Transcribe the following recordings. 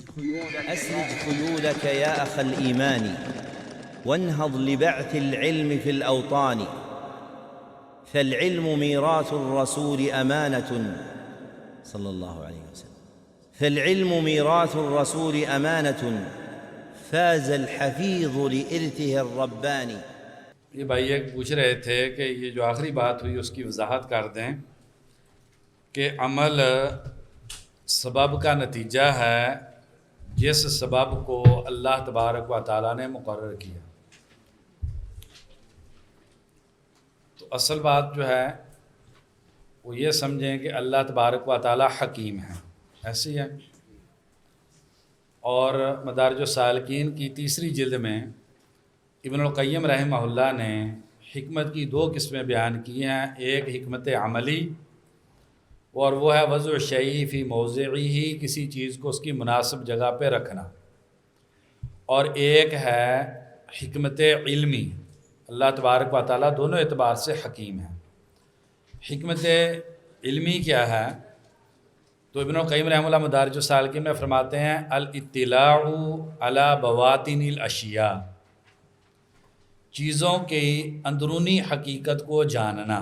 أسرج خيولك يا أخ الإيمان وانهض لبعث العلم في الأوطان، فالعلم ميراث الرسول أمانة صلى الله عليه وسلم، فالعلم ميراث الرسول أمانة فاز الحفيظ لإرثه الرباني۔ یہ بھائی ایک پوچھ رہے تھے کہ یہ جو آخری بات ہوئی اس کی وضاحت کر دیں کہ عمل سبب کا نتیجہ ہے جس سبب کو اللہ تبارک و تعالیٰ نے مقرر کیا۔ تو اصل بات جو ہے وہ یہ سمجھیں کہ اللہ تبارک و تعالیٰ حکیم ہے، ایسی ہے۔ اور مدارج السالکین کی تیسری جلد میں ابن القیم رحمہ اللہ نے حکمت کی دو قسمیں بیان کی ہیں، ایک حکمت عملی اور وہ ہے وضع الشیء فی موضعہ، کسی چیز کو اس کی مناسب جگہ پہ رکھنا، اور ایک ہے حکمت علمی۔ اللہ تبارک و تعالیٰ دونوں اعتبار سے حکیم ہے۔ حکمت علمی کیا ہے؟ تو ابن القیم رحمہ اللہ مدارج السالکین میں فرماتے ہیں الاطلاع علی بواطن الاشیاء، چیزوں کی اندرونی حقیقت کو جاننا۔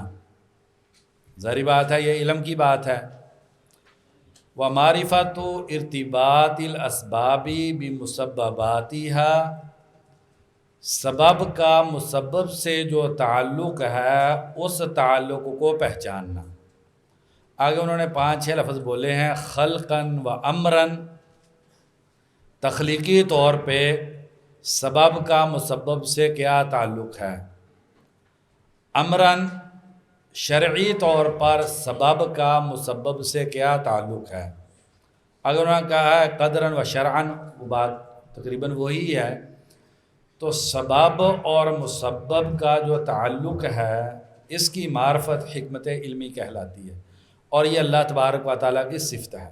ظاہری بات ہے یہ علم کی بات ہے۔ ومعرفت ارتباط الاسباب بمسبباتها، سبب کا مسبب سے جو تعلق ہے اس تعلق کو پہچاننا۔ آگے انہوں نے 5-6 لفظ بولے ہیں، خلقاً و امراً، تخلیقی طور پہ سبب کا مسبب سے کیا تعلق ہے، امراً شرعی طور پر سبب کا مسبب سے کیا تعلق ہے۔ اگر انہوں نے کہا ہے قدراً و شرعاً، وہ بات تقریباً وہی ہے۔ تو سبب اور مسبب کا جو تعلق ہے اس کی معرفت حکمت علمی کہلاتی ہے، اور یہ اللہ تبارک و تعالیٰ کی صفت ہے۔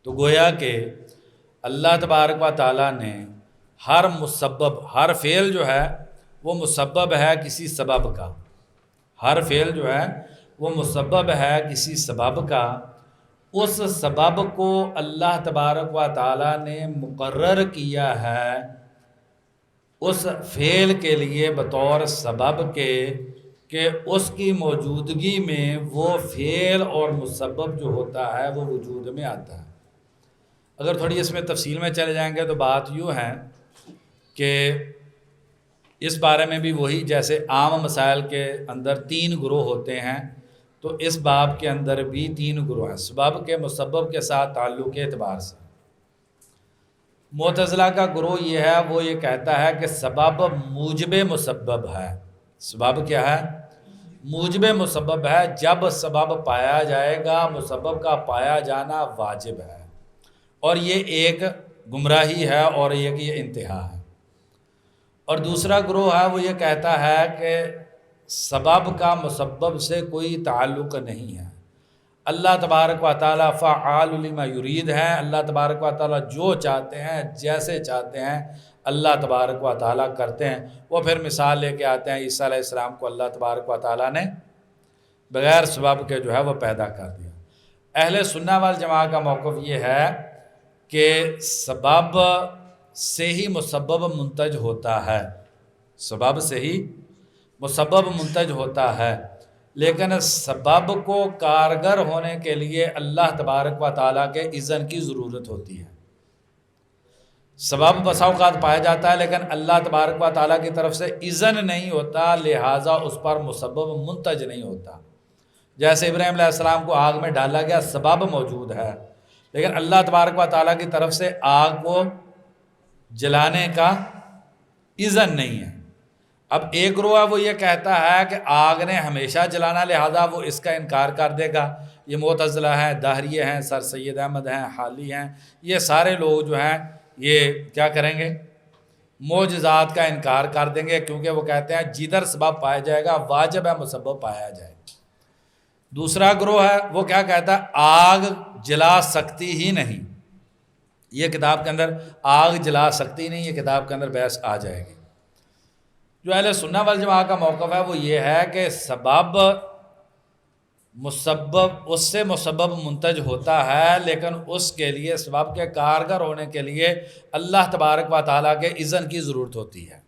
تو گویا کہ اللہ تبارک و تعالیٰ نے ہر مسبب، ہر فعل جو ہے وہ مسبب ہے کسی سبب کا، ہر فعل جو ہے وہ مسبب ہے کسی سبب کا، اس سبب کو اللہ تبارک و تعالیٰ نے مقرر کیا ہے اس فعل کے لیے بطور سبب کے، کہ اس کی موجودگی میں وہ فعل اور مسبب جو ہوتا ہے وہ وجود میں آتا ہے۔ اگر تھوڑی اس میں تفصیل میں چلے جائیں گے تو بات یوں ہے کہ اس بارے میں بھی وہی، جیسے عام مسائل کے اندر 3 گروہ ہوتے ہیں، تو اس باب کے اندر بھی 3 گروہ ہیں سبب کے مسبب کے ساتھ تعلق کے اعتبار سے۔ معتزلہ کا گروہ یہ ہے، وہ یہ کہتا ہے کہ سبب موجب مسبب ہے۔ سبب کیا ہے؟ موجب مسبب ہے، جب سبب پایا جائے گا مسبب کا پایا جانا واجب ہے، اور یہ ایک گمراہی ہے اور ایک یہ انتہا ہے۔ اور دوسرا گروہ ہے وہ یہ کہتا ہے کہ سبب کا مسبب سے کوئی تعلق نہیں ہے، اللہ تبارک و تعالیٰ فعال لما یرید ہے، اللہ تبارک و تعالیٰ جو چاہتے ہیں جیسے چاہتے ہیں اللہ تبارک و تعالیٰ کرتے ہیں۔ وہ پھر مثال لے کے آتے ہیں عیسیٰ علیہ السلام کو اللہ تبارک و تعالیٰ نے بغیر سبب کے جو ہے وہ پیدا کر دیا۔ اہل سنہ والجماعہ کا موقف یہ ہے کہ سبب سے ہی مسبب منتج ہوتا ہے، سبب سے ہی مسبب منتج ہوتا ہے، لیکن سبب کو کارگر ہونے کے لیے اللہ تبارک و تعالیٰ کے اذن کی ضرورت ہوتی ہے۔ سبب بسا اوقات پایا جاتا ہے لیکن اللہ تبارک و تعالیٰ کی طرف سے اذن نہیں ہوتا، لہٰذا اس پر مسبب منتج نہیں ہوتا۔ جیسے ابراہیم علیہ السلام کو آگ میں ڈالا گیا، سبب موجود ہے لیکن اللہ تبارک و تعالیٰ کی طرف سے آگ کو جلانے کا اذن نہیں ہے۔ اب ایک گروہ ہے وہ یہ کہتا ہے کہ آگ نے ہمیشہ جلانا، لہذا وہ اس کا انکار کر دے گا۔ یہ معتزلہ ہیں، دہریہ ہیں، سر سید احمد ہیں، حالی ہیں، یہ سارے لوگ جو ہیں یہ کیا کریں گے؟ معجزات کا انکار کر دیں گے، کیونکہ وہ کہتے ہیں جدھر سبب پایا جائے گا واجب ہے مسبب پایا جائے۔ دوسرا گروہ ہے وہ کیا کہتا ہے؟ آگ جلا سکتی ہی نہیں، یہ کتاب کے اندر آگ جلا سکتی نہیں، یہ کتاب کے اندر بحث آ جائے گی۔ جو اہل سنہ والجماعہ کا موقف ہے وہ یہ ہے کہ سبب مسبب اس سے مسبب منتج ہوتا ہے، لیکن اس کے لیے سبب کے کارگر ہونے کے لیے اللہ تبارک و تعالیٰ کے اذن کی ضرورت ہوتی ہے۔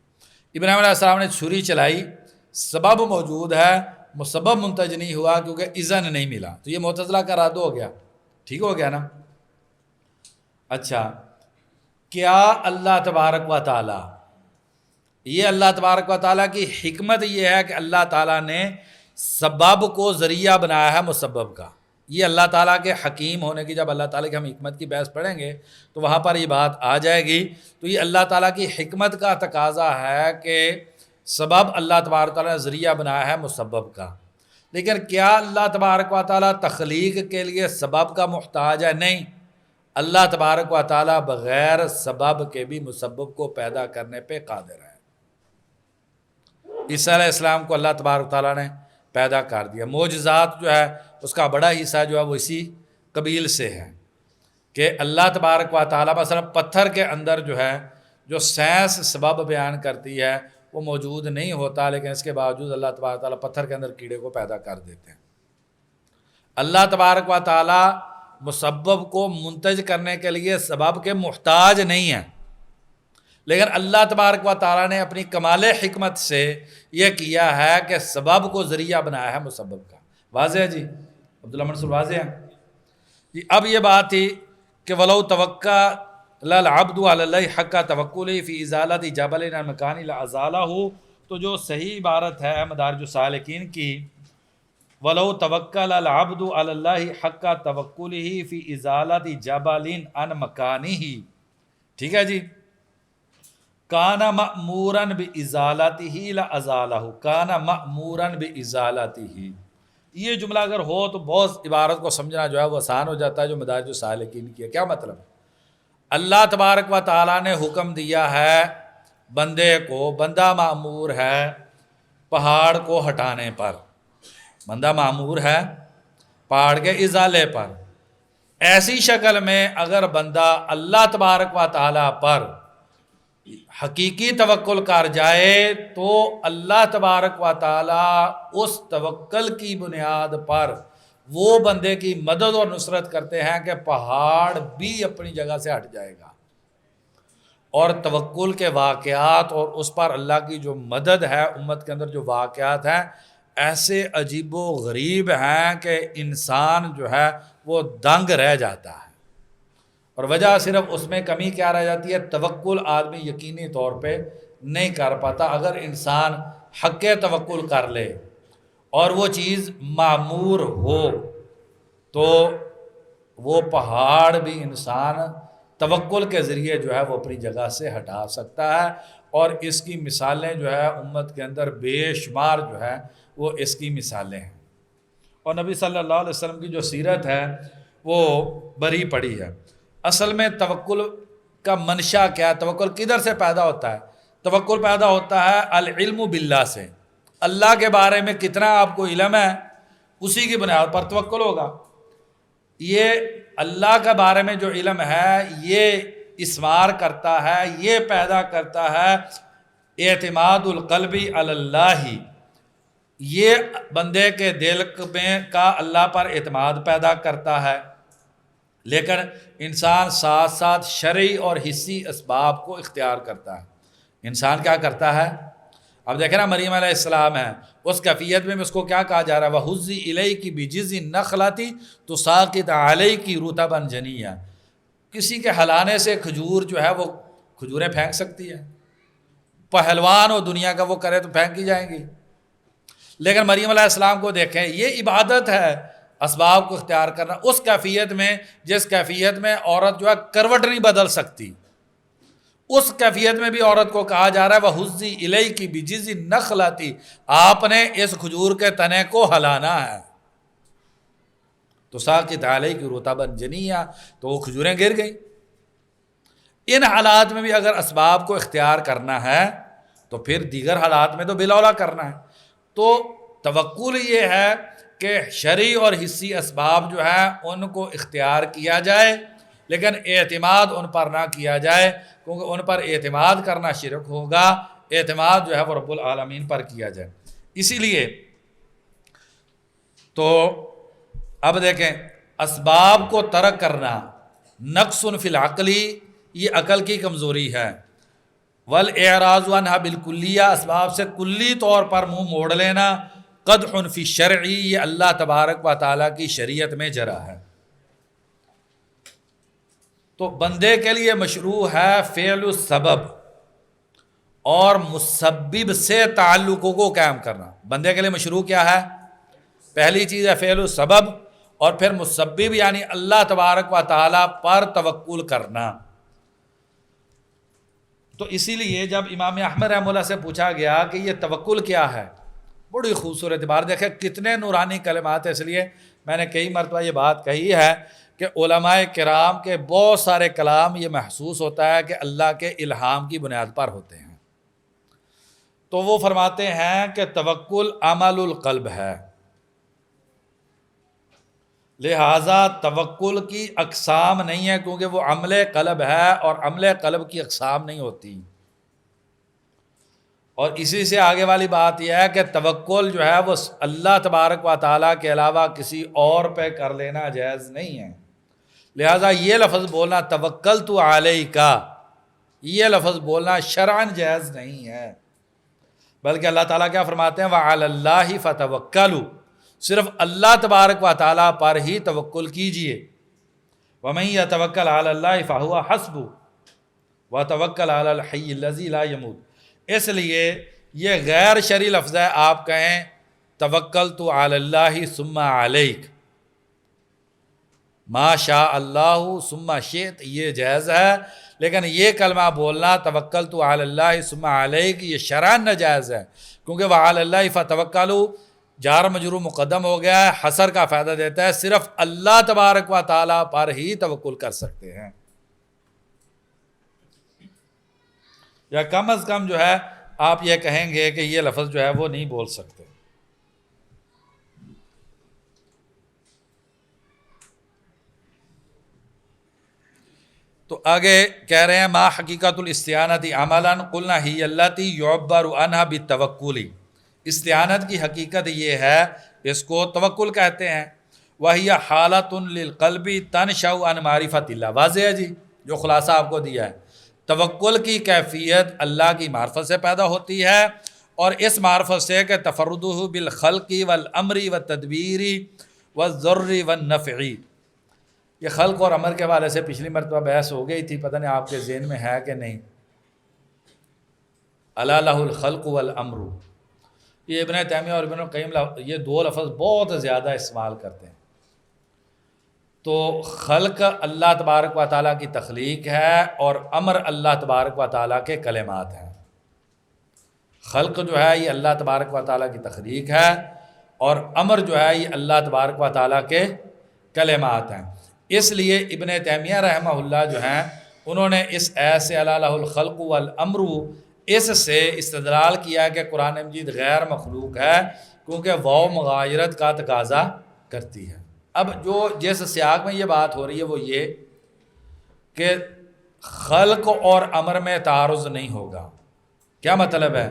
ابراہیم علیہ السلام نے چھری چلائی، سبب موجود ہے، مسبب منتج نہیں ہوا کیونکہ اذن نہیں ملا، تو یہ معتزلہ کا رد ہو گیا، ٹھیک ہو گیا نا۔ اچھا، کیا اللہ تبارک و تعالیٰ، یہ اللہ تبارک و تعالیٰ کی حکمت یہ ہے کہ اللہ تعالیٰ نے سبب کو ذریعہ بنایا ہے مسبب کا، یہ اللہ تعالیٰ کے حکیم ہونے کی، جب اللہ تعالیٰ کی ہم حکمت کی بحث پڑھیں گے تو وہاں پر یہ بات آ جائے گی۔ تو یہ اللہ تعالیٰ کی حکمت کا تقاضا ہے کہ سبب اللہ تبارک و تعالیٰ نے ذریعہ بنایا ہے مسبب کا، لیکن کیا اللہ تبارک و تعالیٰ تخلیق کے لیے سبب کا محتاج ہے؟ نہیں، اللہ تبارک و تعالیٰ بغیر سبب کے بھی مسبب کو پیدا کرنے پہ قادر ہے۔ عیسیٰ علیہ السلام کو اللہ تبارک و تعالیٰ نے پیدا کر دیا، معجزات جو ہے اس کا بڑا حصہ جو ہے وہ اسی قبیل سے ہے کہ اللہ تبارک و تعالیٰ مثلا پتھر کے اندر جو ہے جو سائنس سبب بیان کرتی ہے وہ موجود نہیں ہوتا، لیکن اس کے باوجود اللہ تبارک و تعالیٰ پتھر کے اندر کیڑے کو پیدا کر دیتے ہیں۔ اللہ تبارک و تعالیٰ مسبب کو منتج کرنے کے لیے سبب کے محتاج نہیں ہیں، لیکن اللہ تبارک و تعالیٰ نے اپنی کمال حکمت سے یہ کیا ہے کہ سبب کو ذریعہ بنایا ہے مسبب کا۔ واضح ہے جی؟ عبداللہ منصور واضح ہے جی؟ اب یہ بات تھی کہ وَلَوْ تَوَكَّلَ الْعَبْدُ عَلَى اللَّهِ حَقَّ تَوَكُّلِهِ فِي إِزَالَةِ جَبَلٍ عَنْ مَكَانٍ لَأَزَالَهُ، تو جو صحیح عبارت ہے مدارج السالکین کی، وَلَوْ تَوَكَّلَ الْعَبْدُ عَلَى اللَّهِ حَقَّ تَوَكُّلِهِ فِي إِزَالَةِ جَبَلٍ عَنْ مَكَانِهِ، ٹھیک ہے جی؟ کانا مأموراً بِإِزَالَتِهِ لَأَزَالَهُ، کانا مأموراً بِإِزَالَتِهِ، یہ جملہ اگر ہو تو بہت عبارت کو سمجھنا جو ہے وہ آسان ہو جاتا ہے، جو مدارج السالکین کی ہے۔ کیا مطلب ہے؟ اللہ تبارک و تعالیٰ نے حکم دیا ہے بندے کو، بندہ مأمور ہے پہاڑ کو ہٹانے پر، بندہ مأمور ہے پہاڑ کے ازالے پر۔ ایسی شکل میں اگر بندہ اللہ تبارک و تعالیٰ پر حقیقی توکل کر جائے تو اللہ تبارک و تعالیٰ اس توکل کی بنیاد پر وہ بندے کی مدد اور نصرت کرتے ہیں کہ پہاڑ بھی اپنی جگہ سے ہٹ جائے گا۔ اور توکل کے واقعات اور اس پر اللہ کی جو مدد ہے امت کے اندر جو واقعات ہیں ایسے عجیب و غریب ہیں کہ انسان جو ہے وہ دنگ رہ جاتا ہے۔ اور وجہ صرف اس میں کمی کیا رہ جاتی ہے؟ توکل آدمی یقینی طور پہ نہیں کر پاتا۔ اگر انسان حق توکل کر لے اور وہ چیز معمور ہو تو وہ پہاڑ بھی انسان توکل کے ذریعے جو ہے وہ اپنی جگہ سے ہٹا سکتا ہے، اور اس کی مثالیں جو ہے امت کے اندر بے شمار جو ہے وہ اس کی مثالیں ہیں۔ اور نبی صلی اللہ علیہ وسلم کی جو سیرت ہے وہ بری پڑی ہے۔ اصل میں توکل کا منشا کیا ہے؟ توکل کدھر سے پیدا ہوتا ہے؟ توکل پیدا ہوتا ہے العلم باللہ سے، اللہ کے بارے میں کتنا آپ کو علم ہے اسی کی بنیاد پر توکل ہوگا۔ یہ اللہ کے بارے میں جو علم ہے یہ اسمار کرتا ہے، یہ پیدا کرتا ہے اعتماد القلبی علی اللہ، یہ بندے کے دل میں کا اللہ پر اعتماد پیدا کرتا ہے۔ لیکن انسان ساتھ ساتھ شرعی اور حسی اسباب کو اختیار کرتا ہے۔ انسان کیا کرتا ہے؟ اب دیکھیں نا، مریم علیہ السلام ہے، اس کیفیت میں اس کو کیا کہا جا رہا ہے؟ وَحُزِّ إِلَيْكِ بِجِذْعِ النَّخْلَةِ تُسَاقِطْ عَلَيْكِ رُطَبًا جَنِيًّا، کسی کے ہلانے سے کھجور جو ہے وہ کھجوریں پھینک سکتی ہے، پہلوان ہو دنیا کا وہ کرے تو پھینک ہی جائیں گی۔ لیکن مریم علیہ السلام کو دیکھیں، یہ عبادت ہے اسباب کو اختیار کرنا، اس کیفیت میں جس کیفیت میں عورت جو ہے کروٹ نہیں بدل سکتی، اس کیفیت میں بھی عورت کو کہا جا رہا ہے وَحُزِّ إِلَيْكِ بِجِذْعِ النَّخْلَةِ، آپ نے اس کھجور کے تنے کو ہلانا ہے، تُسَاقِطْ عَلَيْكِ رُطَبًا جَنِيًّا، تو وہ کھجوریں گر گئیں۔ ان حالات میں بھی اگر اسباب کو اختیار کرنا ہے تو پھر دیگر حالات میں تو بلا کرنا ہے۔ تو توکل یہ ہے کہ شرعی اور حسی اسباب جو ہیں ان کو اختیار کیا جائے، لیکن اعتماد ان پر نہ کیا جائے، کیونکہ ان پر اعتماد کرنا شرک ہوگا، اعتماد جو ہے وہ رب العالمین پر کیا جائے۔ اسی لیے تو اب دیکھیں اسباب کو ترک کرنا نقص فی العقلی، یہ عقل کی کمزوری ہے، والاعراض عنہا بالکلیہ، اسباب سے کلی طور پر منہ موڑ لینا، قدح فی الشرعی، یہ اللہ تبارک و تعالیٰ کی شریعت میں جرا ہے۔ تو بندے کے لیے مشروع ہے فعل السبب اور مسبب سے تعلقوں کو قائم کرنا۔ بندے کے لیے مشروع کیا ہے؟ پہلی چیز ہے فعل السبب، اور پھر مسبب یعنی اللہ تبارک و تعالیٰ پر توکل کرنا۔ تو اسی لیے جب امام احمد رحمہ اللہ سے پوچھا گیا کہ یہ توکل کیا ہے، بڑی خوبصورت بات، دیکھیں کتنے نورانی کلمات ہیں۔ اس لیے میں نے کئی مرتبہ یہ بات کہی ہے کہ علماء کرام کے بہت سارے کلام یہ محسوس ہوتا ہے کہ اللہ کے الہام کی بنیاد پر ہوتے ہیں۔ تو وہ فرماتے ہیں کہ توکل عمل القلب ہے، لہٰذا توکل کی اقسام نہیں ہے، کیونکہ وہ عمل قلب ہے اور عمل قلب کی اقسام نہیں ہوتی۔ اور اسی سے آگے والی بات یہ ہے کہ توکل جو ہے وہ اللہ تبارک و تعالیٰ کے علاوہ کسی اور پہ کر لینا جائز نہیں ہے۔ لہٰذا یہ لفظ بولنا توکلت علیک، یہ لفظ بولنا شرعاً جائز نہیں ہے، بلکہ اللہ تعالیٰ کیا فرماتے ہیں وعلی اللہ فتوکلوا، صرف اللہ تبارک و تعالیٰ پر ہی توکل کیجئے، ومن یتوکل علی اللہ فہو حسبہ وتوکل علی الحی الذی لا یموت۔ اس لیے یہ غیر شرعی لفظ ہے، آپ کہیں توکلت علی اللہ ثم علیک، ما شاء اللہ ثم شئت، یہ جائز ہے، لیکن یہ کلمہ بولنا توکلت علی اللہ ثم علیک یہ شرعاً ناجائز ہے، کیونکہ وعلی اللہ فتوکلوا جار مجرور مقدم ہو گیا ہے، حصر کا فائدہ دیتا ہے، صرف اللہ تبارک و تعالیٰ پر ہی توکل کر سکتے ہیں، یا کم از کم جو ہے آپ یہ کہیں گے کہ یہ لفظ جو ہے وہ نہیں بول سکتے۔ تو آگے کہہ رہے ہیں ما حقیقت الاستعانت عملا قلنا ہی التی یعبر عنہا بالتوکل، استعانت کی حقیقت یہ ہے، اس کو توکل کہتے ہیں، وہی حالت للقلب تنشأ عن معرفت اللہ، واضح ہے جی جو خلاصہ آپ کو دیا ہے، توکل کی کیفیت اللہ کی معرفت سے پیدا ہوتی ہے، اور اس معرفت سے کہ تفردہ بالخلق والامر والتدبیر والضر والنفع، یہ خلق اور امر کے حوالے سے پچھلی مرتبہ بحث ہو گئی تھی، پتہ نہیں آپ کے ذہن میں ہے کہ نہیں، الا لہ الخلق والامر، یہ ابن تیمیہ اور ابن القیم یہ دو لفظ بہت زیادہ استعمال کرتے ہیں۔ تو خلق اللہ تبارک و تعالیٰ کی تخلیق ہے اور امر اللہ تبارک و تعالیٰ کے کلمات ہیں۔ خلق جو ہے یہ اللہ تبارک و تعالیٰ کی تخلیق ہے، اور امر جو ہے یہ اللہ تبارک و تعالیٰ کے کلمات ہیں۔ اس لیے ابن تیمیہ رحمہ اللہ جو ہیں انہوں نے اس آیت سے الا لہ الخلق والامر اس سے استدلال کیا کہ قرآن مجید غیر مخلوق ہے، کیونکہ واو مغایرت کا تقاضا کرتی ہے۔ اب جو جس سیاق میں یہ بات ہو رہی ہے وہ یہ کہ خلق اور امر میں تعارض نہیں ہوگا۔ کیا مطلب ہے؟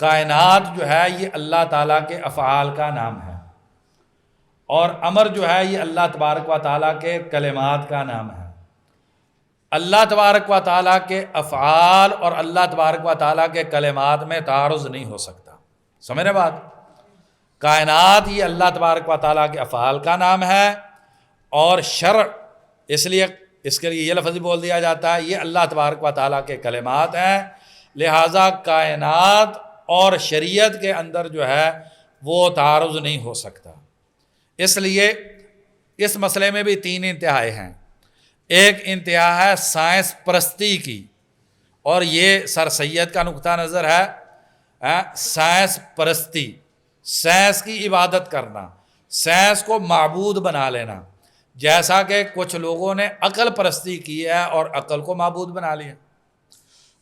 کائنات جو ہے یہ اللہ تعالیٰ کے افعال کا نام ہے، اور امر جو ہے یہ اللہ تبارک و تعالیٰ کے کلمات کا نام ہے۔ اللہ تبارک و تعالیٰ کے افعال اور اللہ تبارک و تعالیٰ کے کلمات میں تعارض نہیں ہو سکتا، سمجھ رہے بات؟ کائنات یہ اللہ تبارک و تعالیٰ کے افعال کا نام ہے، اور شرع اس لیے اس کے لیے یہ لفظ بول دیا جاتا ہے یہ اللہ تبارک و تعالیٰ کے کلمات ہیں، لہٰذا کائنات اور شریعت کے اندر جو ہے وہ تعارض نہیں ہو سکتا۔ اس لیے اس مسئلے میں بھی تین انتہائیں ہیں۔ ایک انتہا ہے سائنس پرستی کی، اور یہ سر سید کا نقطہ نظر ہے، سائنس پرستی، سائنس کی عبادت کرنا، سائنس کو معبود بنا لینا، جیسا کہ کچھ لوگوں نے عقل پرستی کی ہے اور عقل کو معبود بنا لیا۔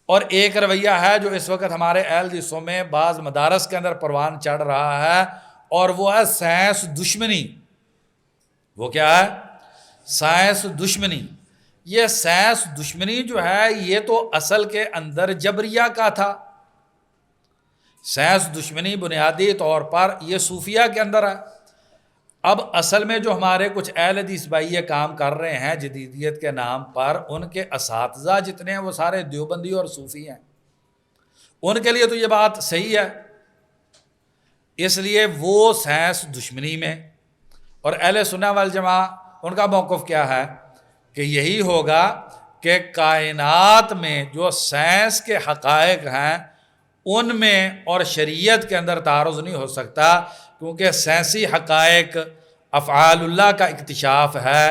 اور ایک رویہ ہے جو اس وقت ہمارے اہل حصوں میں بعض مدارس کے اندر پروان چڑھ رہا ہے، اور وہ ہے سائنس دشمنی۔ وہ کیا ہے؟ سائنس دشمنی۔ یہ سائنس دشمنی جو ہے یہ تو اصل کے اندر جبریہ کا تھا۔ سائنس دشمنی بنیادی طور پر یہ صوفیہ کے اندر ہے۔ اب اصل میں جو ہمارے کچھ اہل حدیث بھائی یہ کام کر رہے ہیں جدیدیت کے نام پر، ان کے اساتذہ جتنے ہیں وہ سارے دیوبندی اور صوفی ہیں، ان کے لیے تو یہ بات صحیح ہے، اس لیے وہ سائنس دشمنی میں، اور اہل سنت والجماعہ ان کا موقف کیا ہے کہ یہی ہوگا کہ کائنات میں جو سائنس کے حقائق ہیں ان میں اور شریعت کے اندر تعارض نہیں ہو سکتا، کیونکہ سائنسی حقائق افعال اللہ کا اکتشاف ہے،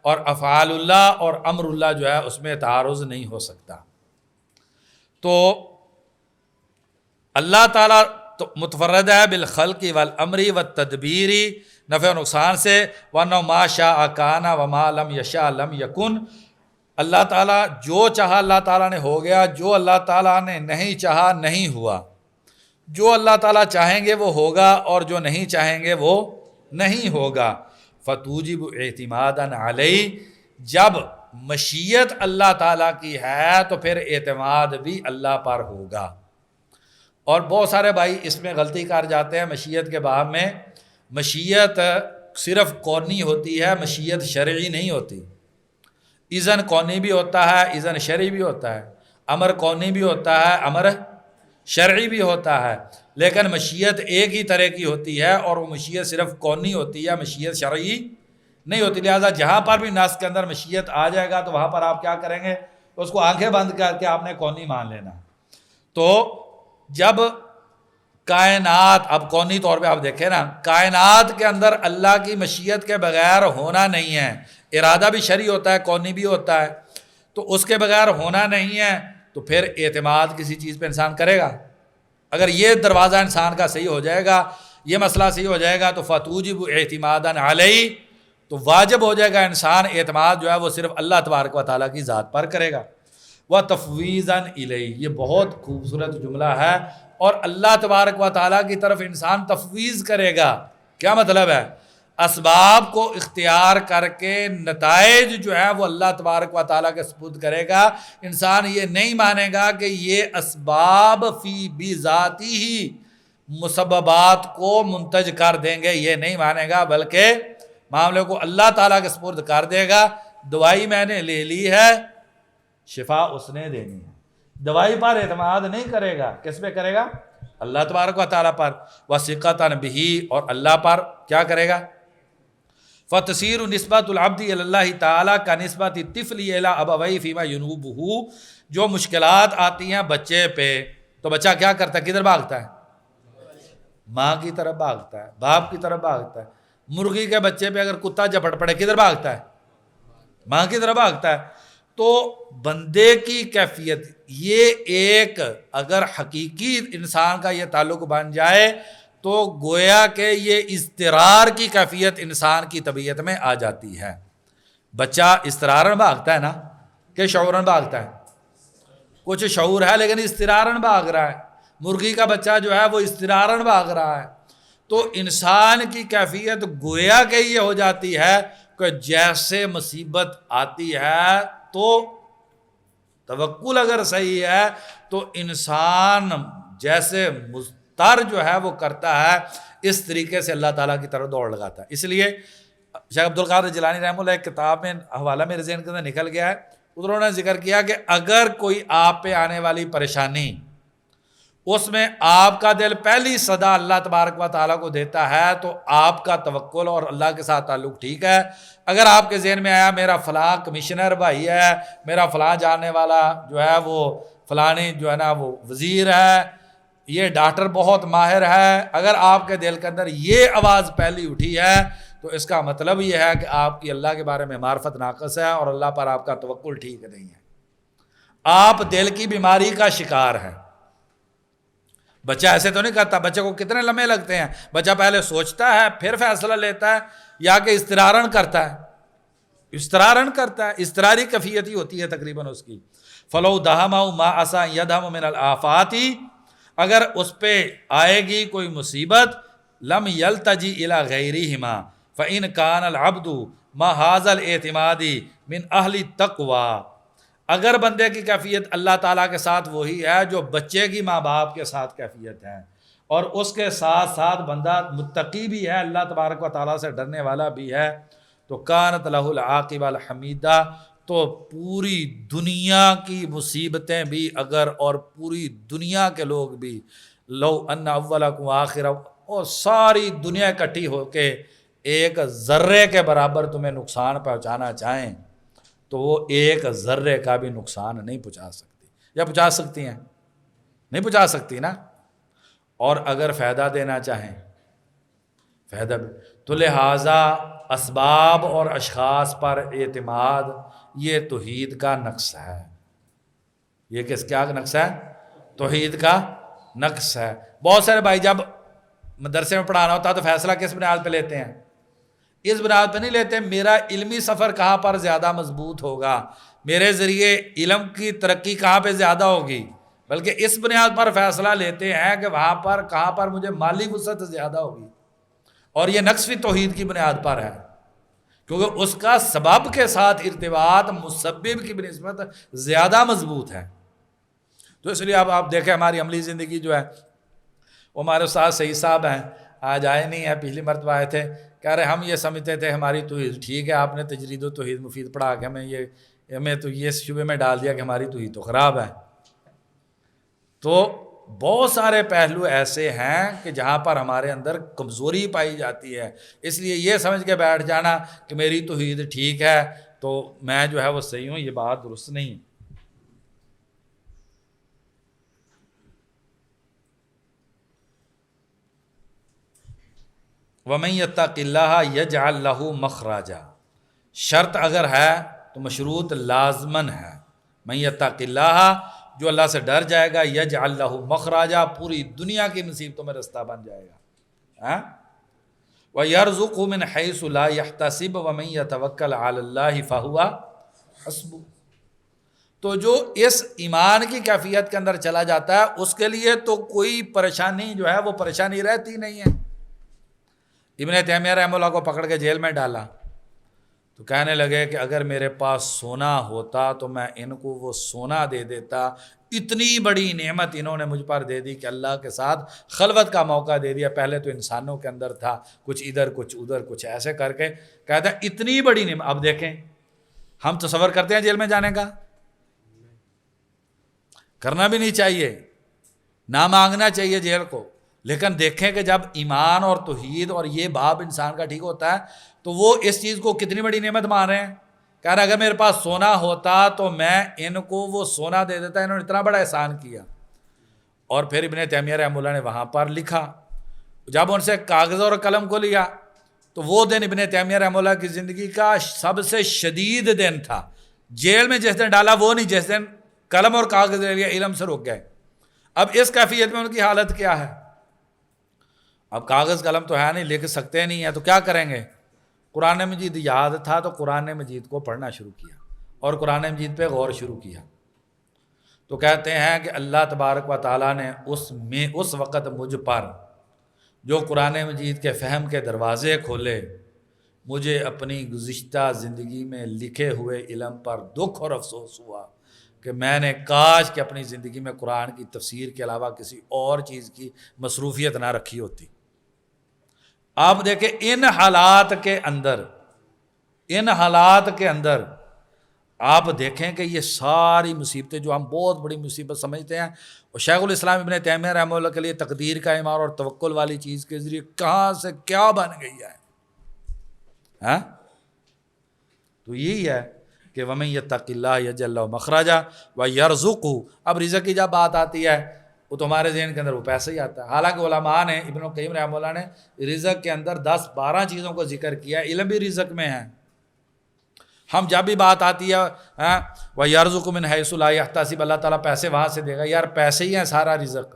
اور افعال اللہ اور امر اللہ جو ہے اس میں تعارض نہیں ہو سکتا۔ تو اللہ تعالیٰ تو متفرد ہے بالخلق والامر والتدبیر، نفع و نقصان سے، وَأَنَّهُ مَا شَاءَ كَانَ وَمَا لَمْ يَشَاء لَمْ يَكُنْ۔ اللہ تعالیٰ جو چاہا اللہ تعالیٰ نے ہو گیا، جو اللہ تعالیٰ نے نہیں چاہا نہیں ہوا، جو اللہ تعالیٰ چاہیں گے وہ ہوگا اور جو نہیں چاہیں گے وہ نہیں ہوگا۔ فَتُوجِبُ اعتمادًا عَلَيْهِ، جب مشیت اللہ تعالیٰ کی ہے تو پھر اعتماد بھی اللہ پر ہوگا۔ اور بہت سارے بھائی اس میں غلطی کر جاتے ہیں مشیت کے باب میں، مشیت صرف کونی ہوتی ہے، مشیت شرعی نہیں ہوتی۔ اذن کونی بھی ہوتا ہے، اذن شرعی بھی ہوتا ہے، امر کونی بھی ہوتا ہے، امر شرعی بھی ہوتا ہے، لیکن مشیت ایک ہی طرح کی ہوتی ہے، اور وہ مشیت صرف کونی ہوتی ہے، مشیت شرعی نہیں ہوتی۔ لہذا جہاں پر بھی نص کے اندر مشیت آ جائے گا تو وہاں پر آپ کیا کریں گے، اس کو آنکھیں بند کر کے آپ نے کونی مان لینا۔ تو جب کائنات، اب کونی طور پہ آپ دیکھیں نا، کائنات کے اندر اللہ کی مشیت کے بغیر ہونا نہیں ہے، ارادہ بھی شرعی ہوتا ہے، کونی بھی ہوتا ہے، تو اس کے بغیر ہونا نہیں ہے، تو پھر اعتماد کسی چیز پہ انسان کرے گا۔ اگر یہ دروازہ انسان کا صحیح ہو جائے گا، یہ مسئلہ صحیح ہو جائے گا، تو فَتُوجِبُ اعتمادًا عَلَيْهِ، تو واجب ہو جائے گا انسان اعتماد جو ہے وہ صرف اللہ تبارک و تعالیٰ کی ذات پر کرے گا۔ وَتَفْوِيضًا إِلَيْهِ، یہ بہت خوبصورت جملہ ہے، اور اللہ تبارک و تعالیٰ کی طرف انسان تفویض کرے گا۔ کیا مطلب ہے؟ اسباب کو اختیار کر کے نتائج جو ہے وہ اللہ تبارک و تعالیٰ کے سپرد کرے گا۔ انسان یہ نہیں مانے گا کہ یہ اسباب فی بذاتی ہی مسببات کو منتج کر دیں گے، یہ نہیں مانے گا، بلکہ معاملے کو اللہ تعالیٰ کے سپرد کر دے گا۔ دوائی میں نے لے لی ہے، شفا اس نے دینی ہے، دوائی پر اعتماد نہیں کرے گا، کس پہ کرے گا؟ اللہ تبارک و تعالیٰ پر، وثقۃ بہ، اور اللہ پر کیا کرے گا؟ فتصیر نسبت العبد الی اللہ تعالیٰ کا نسبت الطفل الی ابویہ فیما ینوبہ، جو مشکلات آتی ہیں بچے پہ تو بچہ کیا کرتا ہے؟ کدھر بھاگتا ہے؟ ماں کی طرف بھاگتا ہے، باپ کی طرف بھاگتا ہے۔ مرغی کے بچے پہ اگر کتا جھپٹ پڑے کدھر بھاگتا ہے؟ ماں کی طرف بھاگتا ہے۔ تو بندے کی کیفیت یہ ایک، اگر حقیقی انسان کا یہ تعلق بن جائے تو گویا کہ یہ اضطرار کی کیفیت انسان کی طبیعت میں آ جاتی ہے۔ بچہ اضطرارن بھاگتا ہے نا کہ شعورن بھاگتا ہے؟ کچھ شعور ہے لیکن اضطرارن بھاگ رہا ہے۔ مرغی کا بچہ جو ہے وہ اضطرارن بھاگ رہا ہے۔ تو انسان کی کیفیت گویا کہ یہ ہو جاتی ہے کہ جیسے مصیبت آتی ہے تو توکل اگر صحیح ہے تو انسان جیسے مضطر جو ہے وہ کرتا ہے، اس طریقے سے اللہ تعالیٰ کی طرف دوڑ لگاتا ہے۔ اس لیے شیخ عبدالقادر جیلانی رحمہ اللہ ایک کتاب میں حوالہ میرے ذہن کے اندر نکل گیا ہے، انہوں نے ذکر کیا کہ اگر کوئی آپ پہ آنے والی پریشانی، اس میں آپ کا دل پہلی صدا اللہ تبارک و تعالیٰ کو دیتا ہے تو آپ کا توکل اور اللہ کے ساتھ تعلق ٹھیک ہے۔ اگر آپ کے ذہن میں آیا میرا فلاں کمشنر بھائی ہے، میرا فلاں جاننے والا جو ہے وہ فلانی جو ہے نا وہ وزیر ہے، یہ ڈاکٹر بہت ماہر ہے، اگر آپ کے دل کے اندر یہ آواز پہلی اٹھی ہے تو اس کا مطلب یہ ہے کہ آپ کی اللہ کے بارے میں معرفت ناقص ہے اور اللہ پر آپ کا توکل ٹھیک نہیں ہے، آپ دل کی بیماری کا شکار ہیں۔ بچہ ایسے تو نہیں کرتا، بچے کو کتنے لمحے لگتے ہیں، بچہ پہلے سوچتا ہے پھر فیصلہ لیتا ہے، یا کہ اضطرارن کرتا ہے؟ اضطرارن کرتا ہے، اضطراری کیفیت ہی ہوتی ہے تقریباً اس کی۔ فلو دہمہ ما عسا یدہم من الآفات، اگر اس پہ آئے گی کوئی مصیبت، لم یلتجی الی غیرہما فإن کان العبد ما ھذا الاعتماد من اہل التقوی، اگر بندے کی کیفیت اللہ تعالیٰ کے ساتھ وہی ہے جو بچے کی ماں باپ کے ساتھ کیفیت ہے، اور اس کے ساتھ ساتھ بندہ متقی بھی ہے، اللہ تبارک و تعالیٰ سے ڈرنے والا بھی ہے، تو کانت لہ العاقبہ الحمیدہ، تو پوری دنیا کی مصیبتیں بھی اگر اور پوری دنیا کے لوگ بھی لو ان اولکم آخرکم، اور ساری دنیا اکٹھی ہو کے ایک ذرے کے برابر تمہیں نقصان پہنچانا چاہیں تو وہ ایک ذرے کا بھی نقصان نہیں پہنچا سکتی، یا پہنچا سکتی ہیں؟ نہیں پہنچا سکتی نا۔ اور اگر فائدہ دینا چاہیں فائدہ بھی، تو لہٰذا اسباب اور اشخاص پر اعتماد یہ توحید کا نقص ہے۔ یہ کیا نقص ہے؟ توحید کا نقص ہے۔ بہت سارے بھائی جب مدرسے میں پڑھانا ہوتا ہے تو فیصلہ کس بنیاد پہ لیتے ہیں؟ اس بنیاد پہ نہیں لیتے میرا علمی سفر کہاں پر زیادہ مضبوط ہوگا، میرے ذریعے علم کی ترقی کہاں پہ زیادہ ہوگی، بلکہ اس بنیاد پر فیصلہ لیتے ہیں کہ وہاں پر کہاں پر مجھے مالی وسعت زیادہ ہوگی، اور یہ نقص بھی توحید کی بنیاد پر ہے، کیونکہ اس کا سبب کے ساتھ ارتباط مسبب کی بنسبت زیادہ مضبوط ہے۔ تو اس لیے اب آپ دیکھیں ہماری عملی زندگی جو ہے، وہ ہمارے استاد سعید صاحب ہیں، آج آئے نہیں ہیں، پچھلی مرتبہ آئے تھے، کہہ رہے ہم یہ سمجھتے تھے ہماری توحید ٹھیک ہے، آپ نے تجرید و توحید مفید پڑھا کے ہمیں تو یہ شبے میں ڈال دیا کہ ہماری توحید تو خراب ہے۔ تو بہت سارے پہلو ایسے ہیں کہ جہاں پر ہمارے اندر کمزوری پائی جاتی ہے، اس لیے یہ سمجھ کے بیٹھ جانا کہ میری توحید ٹھیک ہے تو میں جو ہے وہ صحیح ہوں، یہ بات درست نہیں۔ وَمَن يَتَّقِ اللَّهَ يَجْعَل لَّهُ مَخْرَجًا، شرط اگر ہے تو مشروط لازمن ہے۔ مَن يَتَّقِ اللَّهَ، جو اللہ سے ڈر جائے گا، يَجْعَل لَّهُ مَخْرَجًا، پوری دنیا کی مصیبتوں میں رستہ بن جائے گا۔ وَيَرْزُقْهُ مِنْ حَيْثُ لَا يَحْتَسِبُ وَمَن يَتَوَكَّلْ عَلَى اللَّهِ فَهُوَ حَسْبُهُ، تو جو اس ایمان کی کیفیت کے اندر چلا جاتا ہے اس کے لیے تو کوئی پریشانی جو ہے وہ پریشانی رہتی نہیں ہے۔ ابن تیمیہ رحمہ اللہ کو پکڑ کے جیل میں ڈالا تو کہنے لگے کہ اگر میرے پاس سونا ہوتا تو میں ان کو وہ سونا دے دیتا، اتنی بڑی نعمت انہوں نے مجھ پر دے دی کہ اللہ کے ساتھ خلوت کا موقع دے دیا، پہلے تو انسانوں کے اندر تھا، کچھ ادھر کچھ ادھر کچھ ایسے کر کے کہتا ہے اتنی بڑی نعمت۔ اب دیکھیں ہم تصور کرتے ہیں جیل میں جانے کا، کرنا بھی نہیں چاہیے، نہ مانگنا چاہیے جیل کو، لیکن دیکھیں کہ جب ایمان اور توحید اور یہ باب انسان کا ٹھیک ہوتا ہے تو وہ اس چیز کو کتنی بڑی نعمت مان رہے ہیں۔ کہہ رہا اگر میرے پاس سونا ہوتا تو میں ان کو وہ سونا دے دیتا، انہوں نے اتنا بڑا احسان کیا۔ اور پھر ابن تیمیہ رحمہ اللہ نے وہاں پر لکھا، جب ان سے کاغذ اور قلم کو لیا تو وہ دن ابن تیمیہ رحمہ اللہ کی زندگی کا سب سے شدید دن تھا۔ جیل میں جس دن ڈالا وہ نہیں، جس دن قلم اور کاغذ لے لیا علم سے رک گئے۔ اب اس کیفیت میں ان کی حالت کیا ہے؟ اب کاغذ قلم تو ہے نہیں، لکھ سکتے نہیں ہیں، تو کیا کریں گے؟ قرآن مجید یاد تھا تو قرآن مجید کو پڑھنا شروع کیا اور قرآن مجید پہ غور شروع کیا۔ تو کہتے ہیں کہ اللہ تبارک و تعالیٰ نے اس وقت مجھ پر جو قرآن مجید کے فہم کے دروازے کھولے، مجھے اپنی گزشتہ زندگی میں لکھے ہوئے علم پر دکھ اور افسوس ہوا کہ میں نے کاش کہ اپنی زندگی میں قرآن کی تفسیر کے علاوہ کسی اور چیز کی مصروفیت نہ رکھی ہوتی۔ آپ دیکھیں ان حالات کے اندر آپ دیکھیں کہ یہ ساری مصیبتیں جو ہم بہت بڑی مصیبت سمجھتے ہیں، اور شیخ الاسلام ابن تیمیہ رحمہ اللہ کے لیے تقدیر کا ایمان اور توکل والی چیز کے ذریعے کہاں سے کیا بن گئی ہے۔ تو یہی ہے کہ وَمَن يَتَّقِ اللَّهَ يَجْعَل لَّهُ مَخْرَجًا وَيَرْزُقْهُ۔ اب رزق کی جب بات آتی ہے وہ تو ہمارے ذہن کے اندر وہ پیسہ ہی آتا ہے، حالانکہ علماء نے ابن القیم رحمہ اللہ نے رزق کے اندر 10-12 چیزوں کو ذکر کیا ہے، علم بھی رزق میں ہے۔ ہم جب بھی بات آتی ہے وَيَرْزُقُ مِنْ حَيْثُ لَا يَحْتَسِبُ، اللہ تعالیٰ پیسے وہاں سے دے گا، یار پیسے ہی ہیں سارا رزق۔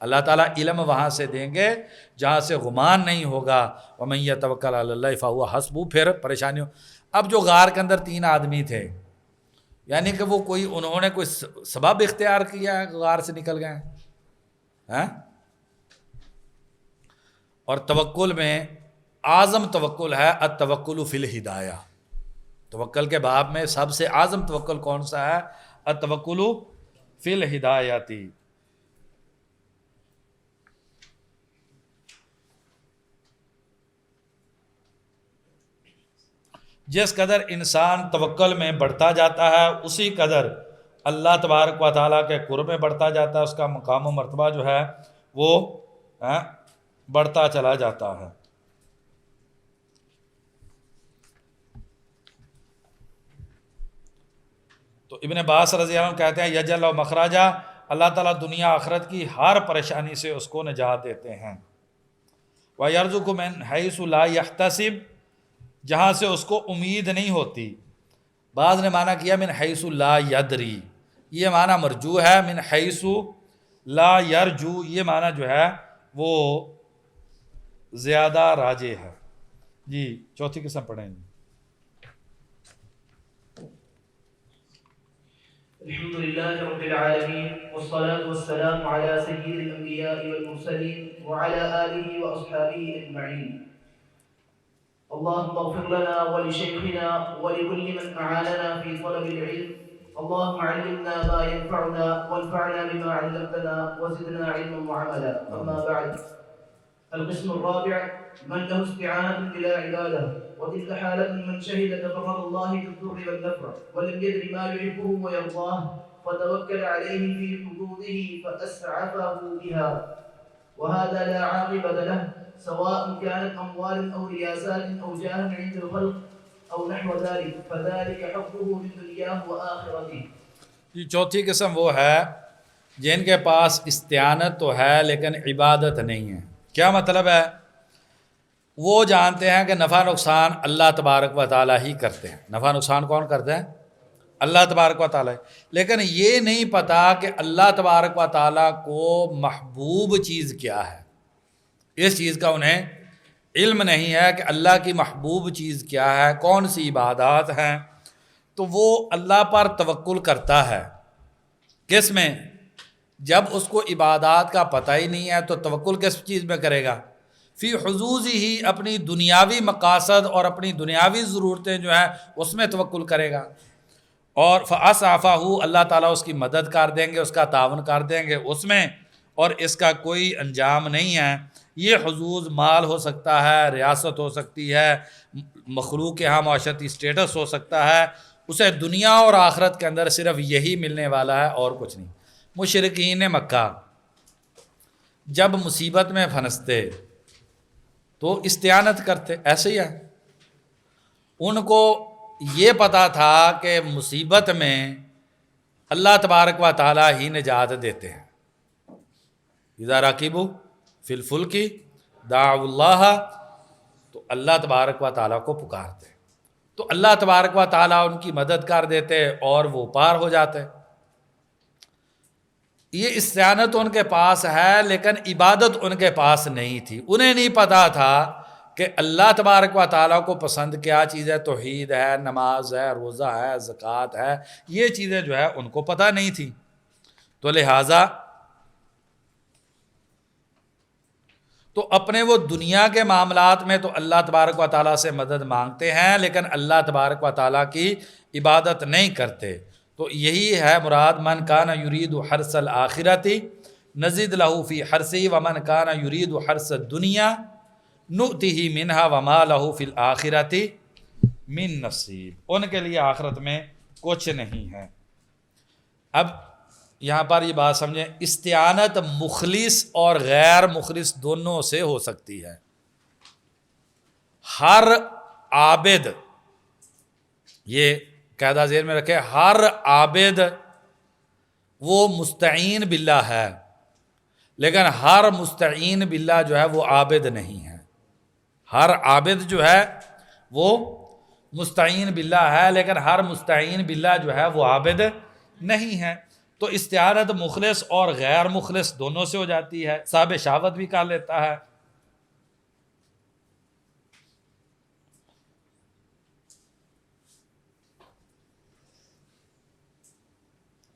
اللہ تعالیٰ علم وہاں سے دیں گے جہاں سے گمان نہیں ہوگا، وَمَن يَتَوَكَّلْ عَلَى اللَّهِ فَهُوَ حَسْبُهُ۔ پھر پریشانیوں، اب جو غار کے اندر 3 آدمی تھے، یعنی کہ وہ انہوں نے کوئی سبب اختیار کیا ہے، غار سے نکل گئے ہیں۔ اور توکل میں اعظم توکل ہے التوکل فی الہدایہ۔ توکل کے باب میں سب سے اعظم توکل کون سا ہے؟ التوکل فی الہدایہ۔ جس قدر انسان توکل میں بڑھتا جاتا ہے اسی قدر اللہ تبارک و تعالیٰ کے قرب میں بڑھتا جاتا ہے، اس کا مقام و مرتبہ جو ہے وہ بڑھتا چلا جاتا ہے۔ تو ابن عباس رضی اللہ عنہ کہتے ہیں یجعل لہ مخرجا، اللہ تعالیٰ دنیا آخرت کی ہر پریشانی سے اس کو نجات دیتے ہیں۔ وَيَرْزُقُ مِنْ حَيْثُ لَا يَحْتَسِبُ، جہاں سے اس کو امید نہیں ہوتی۔ بعض نے معنی کیا من حیث لا یدری، یہ معنی مرجو ہے، من حیث لا یرجو یہ معنی جو ہے وہ زیادہ راجح ہے۔ جی چوتھی قسم پڑھیں گے۔ الحمد لله رب العالمين والصلاة والسلام على سيد الأنبياء والمرسلين وعلى آله وأصحابه أجمعين. اللهم اغفر لنا ولشيخنا ولكل من أعاننا في طلب العلم. اللهم علمنا ما ينفعنا وانفعنا بما علمتنا وزدنا علما وعملا. أما بعد، القسم الرابع من له استعانة بلا عبادة، وتلك حالة من شهد تفرد الله بالضر والنفع ولم يدر ما يحبه ويرضاه فتوكل عليه في حدوده فأسعفه بها، وهذا لا عاقبة له سواء كانت أموال أو رياسات أو جاه عند الخلق أو نحو ذلك، فذلك حقه من دنياه وآخرته۔ یہ چوتھی قسم وہ ہے جن کے پاس استعانت تو ہے لیکن عبادت نہیں ہے۔ کیا مطلب ہے؟ وہ جانتے ہیں کہ نفع نقصان اللہ تبارک و تعالیٰ ہی کرتے ہیں۔ نفع نقصان کون کرتے ہیں؟ اللہ تبارک و تعالیٰ، لیکن یہ نہیں پتا کہ اللہ تبارک و تعالیٰ کو محبوب چیز کیا ہے۔ اس چیز کا انہیں علم نہیں ہے کہ اللہ کی محبوب چیز کیا ہے، کون سی عبادات ہیں۔ تو وہ اللہ پر توکل کرتا ہے۔ کس میں؟ جب اس کو عبادات کا پتہ ہی نہیں ہے تو توکل کس چیز میں کرے گا؟ فی حظوظ ہی، اپنی دنیاوی مقاصد اور اپنی دنیاوی ضرورتیں جو ہیں اس میں توکل کرے گا۔ اور فَأَسْعَفَهُ، اللہ تعالیٰ اس کی مدد کر دیں گے، اس کا تعاون کر دیں گے اس میں، اور اس کا کوئی انجام نہیں ہے۔ یہ حظوظ مال ہو سکتا ہے، ریاست ہو سکتی ہے، مخلوق کے ہاں معاشرتی سٹیٹس ہو سکتا ہے، اسے دنیا اور آخرت کے اندر صرف یہی ملنے والا ہے اور کچھ نہیں۔ مشرکین مکہ جب مصیبت میں پھنستے تو استعانت کرتے، ایسے ہی ہے۔ ان کو یہ پتا تھا کہ مصیبت میں اللہ تبارک و تعالیٰ ہی نجات دیتے ہیں۔ اذا راکبوا فی الفلک دعوا اللہ، تو اللہ تبارک و تعالیٰ کو پکارتے، تو اللہ تبارک و تعالیٰ ان کی مدد کر دیتے اور وہ پار ہو جاتے۔ یہ استعانت ان کے پاس ہے لیکن عبادت ان کے پاس نہیں تھی۔ انہیں نہیں پتا تھا کہ اللہ تبارک و تعالیٰ کو پسند کیا چیز ہے، توحید ہے، نماز ہے، روزہ ہے، زکوٰۃ ہے، یہ چیزیں جو ہے ان کو پتہ نہیں تھی۔ تو لہٰذا تو اپنے وہ دنیا کے معاملات میں تو اللہ تبارک و تعالیٰ سے مدد مانگتے ہیں لیکن اللہ تبارک و تعالیٰ کی عبادت نہیں کرتے۔ تو یہی ہے مراد من کان یرید حرث الآخرۃ نزد لہ فی حرثہ ومن کان یرید حرث الدنیا نؤتہ منہا وما لہ فی الآخرۃ من نصیب۔ ان کے لیے آخرت میں کچھ نہیں ہے۔ اب یہاں پر یہ بات سمجھیں، استعانت مخلص اور غیر مخلص دونوں سے ہو سکتی ہے۔ ہر عابد، یہ قاعدہ ذہن میں رکھے، ہر عابد وہ مستعین باللہ ہے لیکن ہر مستعین باللہ جو ہے وہ عابد نہیں ہے۔ ہر عابد جو ہے وہ مستعین باللہ ہے لیکن ہر مستعین باللہ جو ہے وہ عابد نہیں ہے۔ تو استعانت مخلص اور غیر مخلص دونوں سے ہو جاتی ہے، صاحب شہوت بھی کر لیتا ہے۔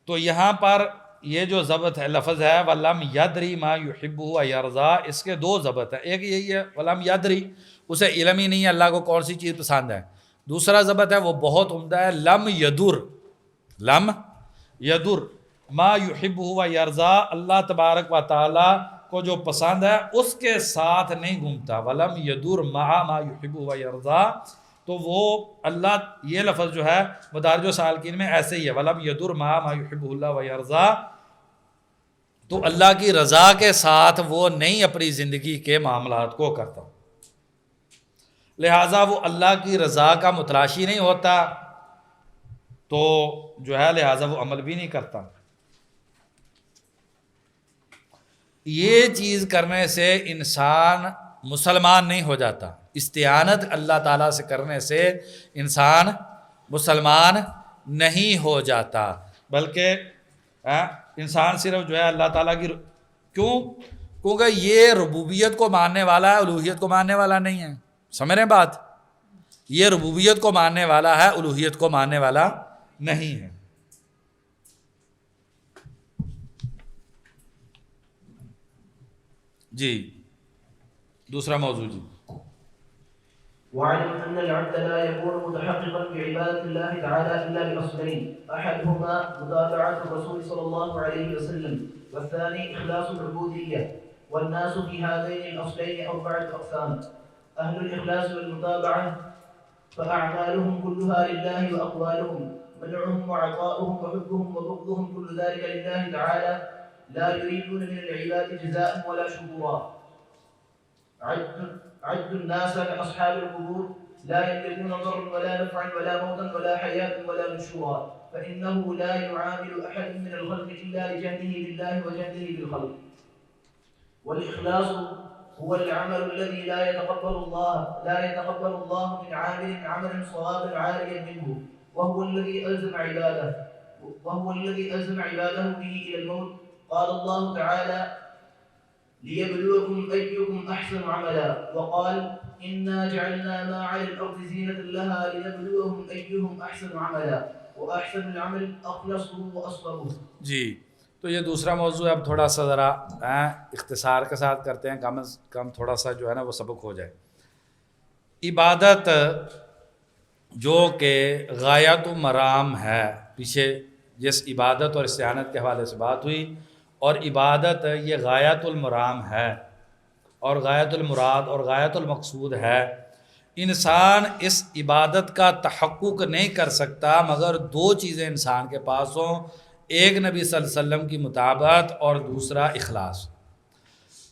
تو یہاں پر یہ جو ضبط ہے، لفظ ہے وَلَمْ يَدْرِ مَا يُحِبُّهُ وَيَرْضَى، اس کے دو ضبط ہیں۔ ایک یہی ہے وَلَمْ يَدْرِ، اسے علم ہی نہیں ہے اللہ کو کون سی چیز پسند ہے۔ دوسرا ضبط ہے وہ بہت عمدہ ہے، لم یدر، لم یدر ما يُحِبُّهُ وَيَرْضَى، اللہ تبارک و تعالیٰ کو جو پسند ہے اس کے ساتھ نہیں گھومتا۔ وَلَمْ يَدُرْ مَعَ مَا يُحِبُّهُ وَيَرْضَى، تو وہ اللہ یہ لفظ جو ہے مدارج السالکین میں ایسے ہی ہے وَلَمْ يَدُرْ مَا يُحِبُّهُ اللَّهُ وَيَرْضَى، تو اللہ کی رضا کے ساتھ وہ نہیں اپنی زندگی کے معاملات کو کرتا، لہٰذا وہ اللہ کی رضا کا متلاشی نہیں ہوتا، تو جو ہے لہٰذا وہ عمل بھی نہیں کرتا۔ یہ چیز کرنے سے انسان مسلمان نہیں ہو جاتا، استعانت اللہ تعالیٰ سے کرنے سے انسان مسلمان نہیں ہو جاتا، بلکہ انسان صرف جو ہے اللہ تعالیٰ کی کیونکہ یہ ربوبیت کو ماننے والا ہے، الوہیت کو ماننے والا نہیں ہے، سمجھ رہے ہیں بات؟ یہ ربوبیت کو ماننے والا ہے، الوہیت کو ماننے والا نہیں ہے۔ جی دوسرا موضوع جی واعلم أن العبد لا يكون متحققا بعبادة الله تعالى إلا بأصلين، أحدهما متابعة الرسول صلى الله عليه وسلم، والثاني إخلاص العبودية. والناس في هذين الأصلين أربعة أقسام: أهل الإخلاص والمتابعة فأعمالهم كلها لله، وأقوالهم منعهم وعطاؤهم وحبهم وبغضهم كل ذلك لله تعالى، لا يريدون من العباد جزاء ولا شكورا. عد الناس كأصحاب القبور، لا يملكون ضرا ولا نفعا ولا موتا ولا حياة ولا نشورا، فإنه لا يعامل أحد من الخلق إلا لجهله بالله وجهله بالخلق. والإخلاص هو العمل الذي لا يتقبل الله من عامل عملا صوابا عاريا منه، وهو الذي ألزم عباده به إلى الموت. قال الله تعالى: ليبلوكم أيكم أحسن عملا، وقال: إنا جعلنا ما على الأرض زينة لها لنبلوهم أيهم أحسن عملا، وأحسن العمل أخلصه وأصوبه. جی تو یہ دوسرا موضوع ہے، اب تھوڑا سا ذرا اختصار کے ساتھ کرتے ہیں، کم از کم تھوڑا سا جو ہے نا وہ سبق ہو جائے۔ عبادت جو کہ غایت و مرام ہے، پیچھے جس عبادت اور استعانت کے حوالے سے بات ہوئی، اور عبادت یہ غایت المرام ہے اور غایت المراد اور غایت المقصود ہے۔ انسان اس عبادت کا تحقق نہیں کر سکتا مگر دو چیزیں انسان کے پاس ہوں، ایک نبی صلی اللہ علیہ وسلم کی مطابقت اور دوسرا اخلاص۔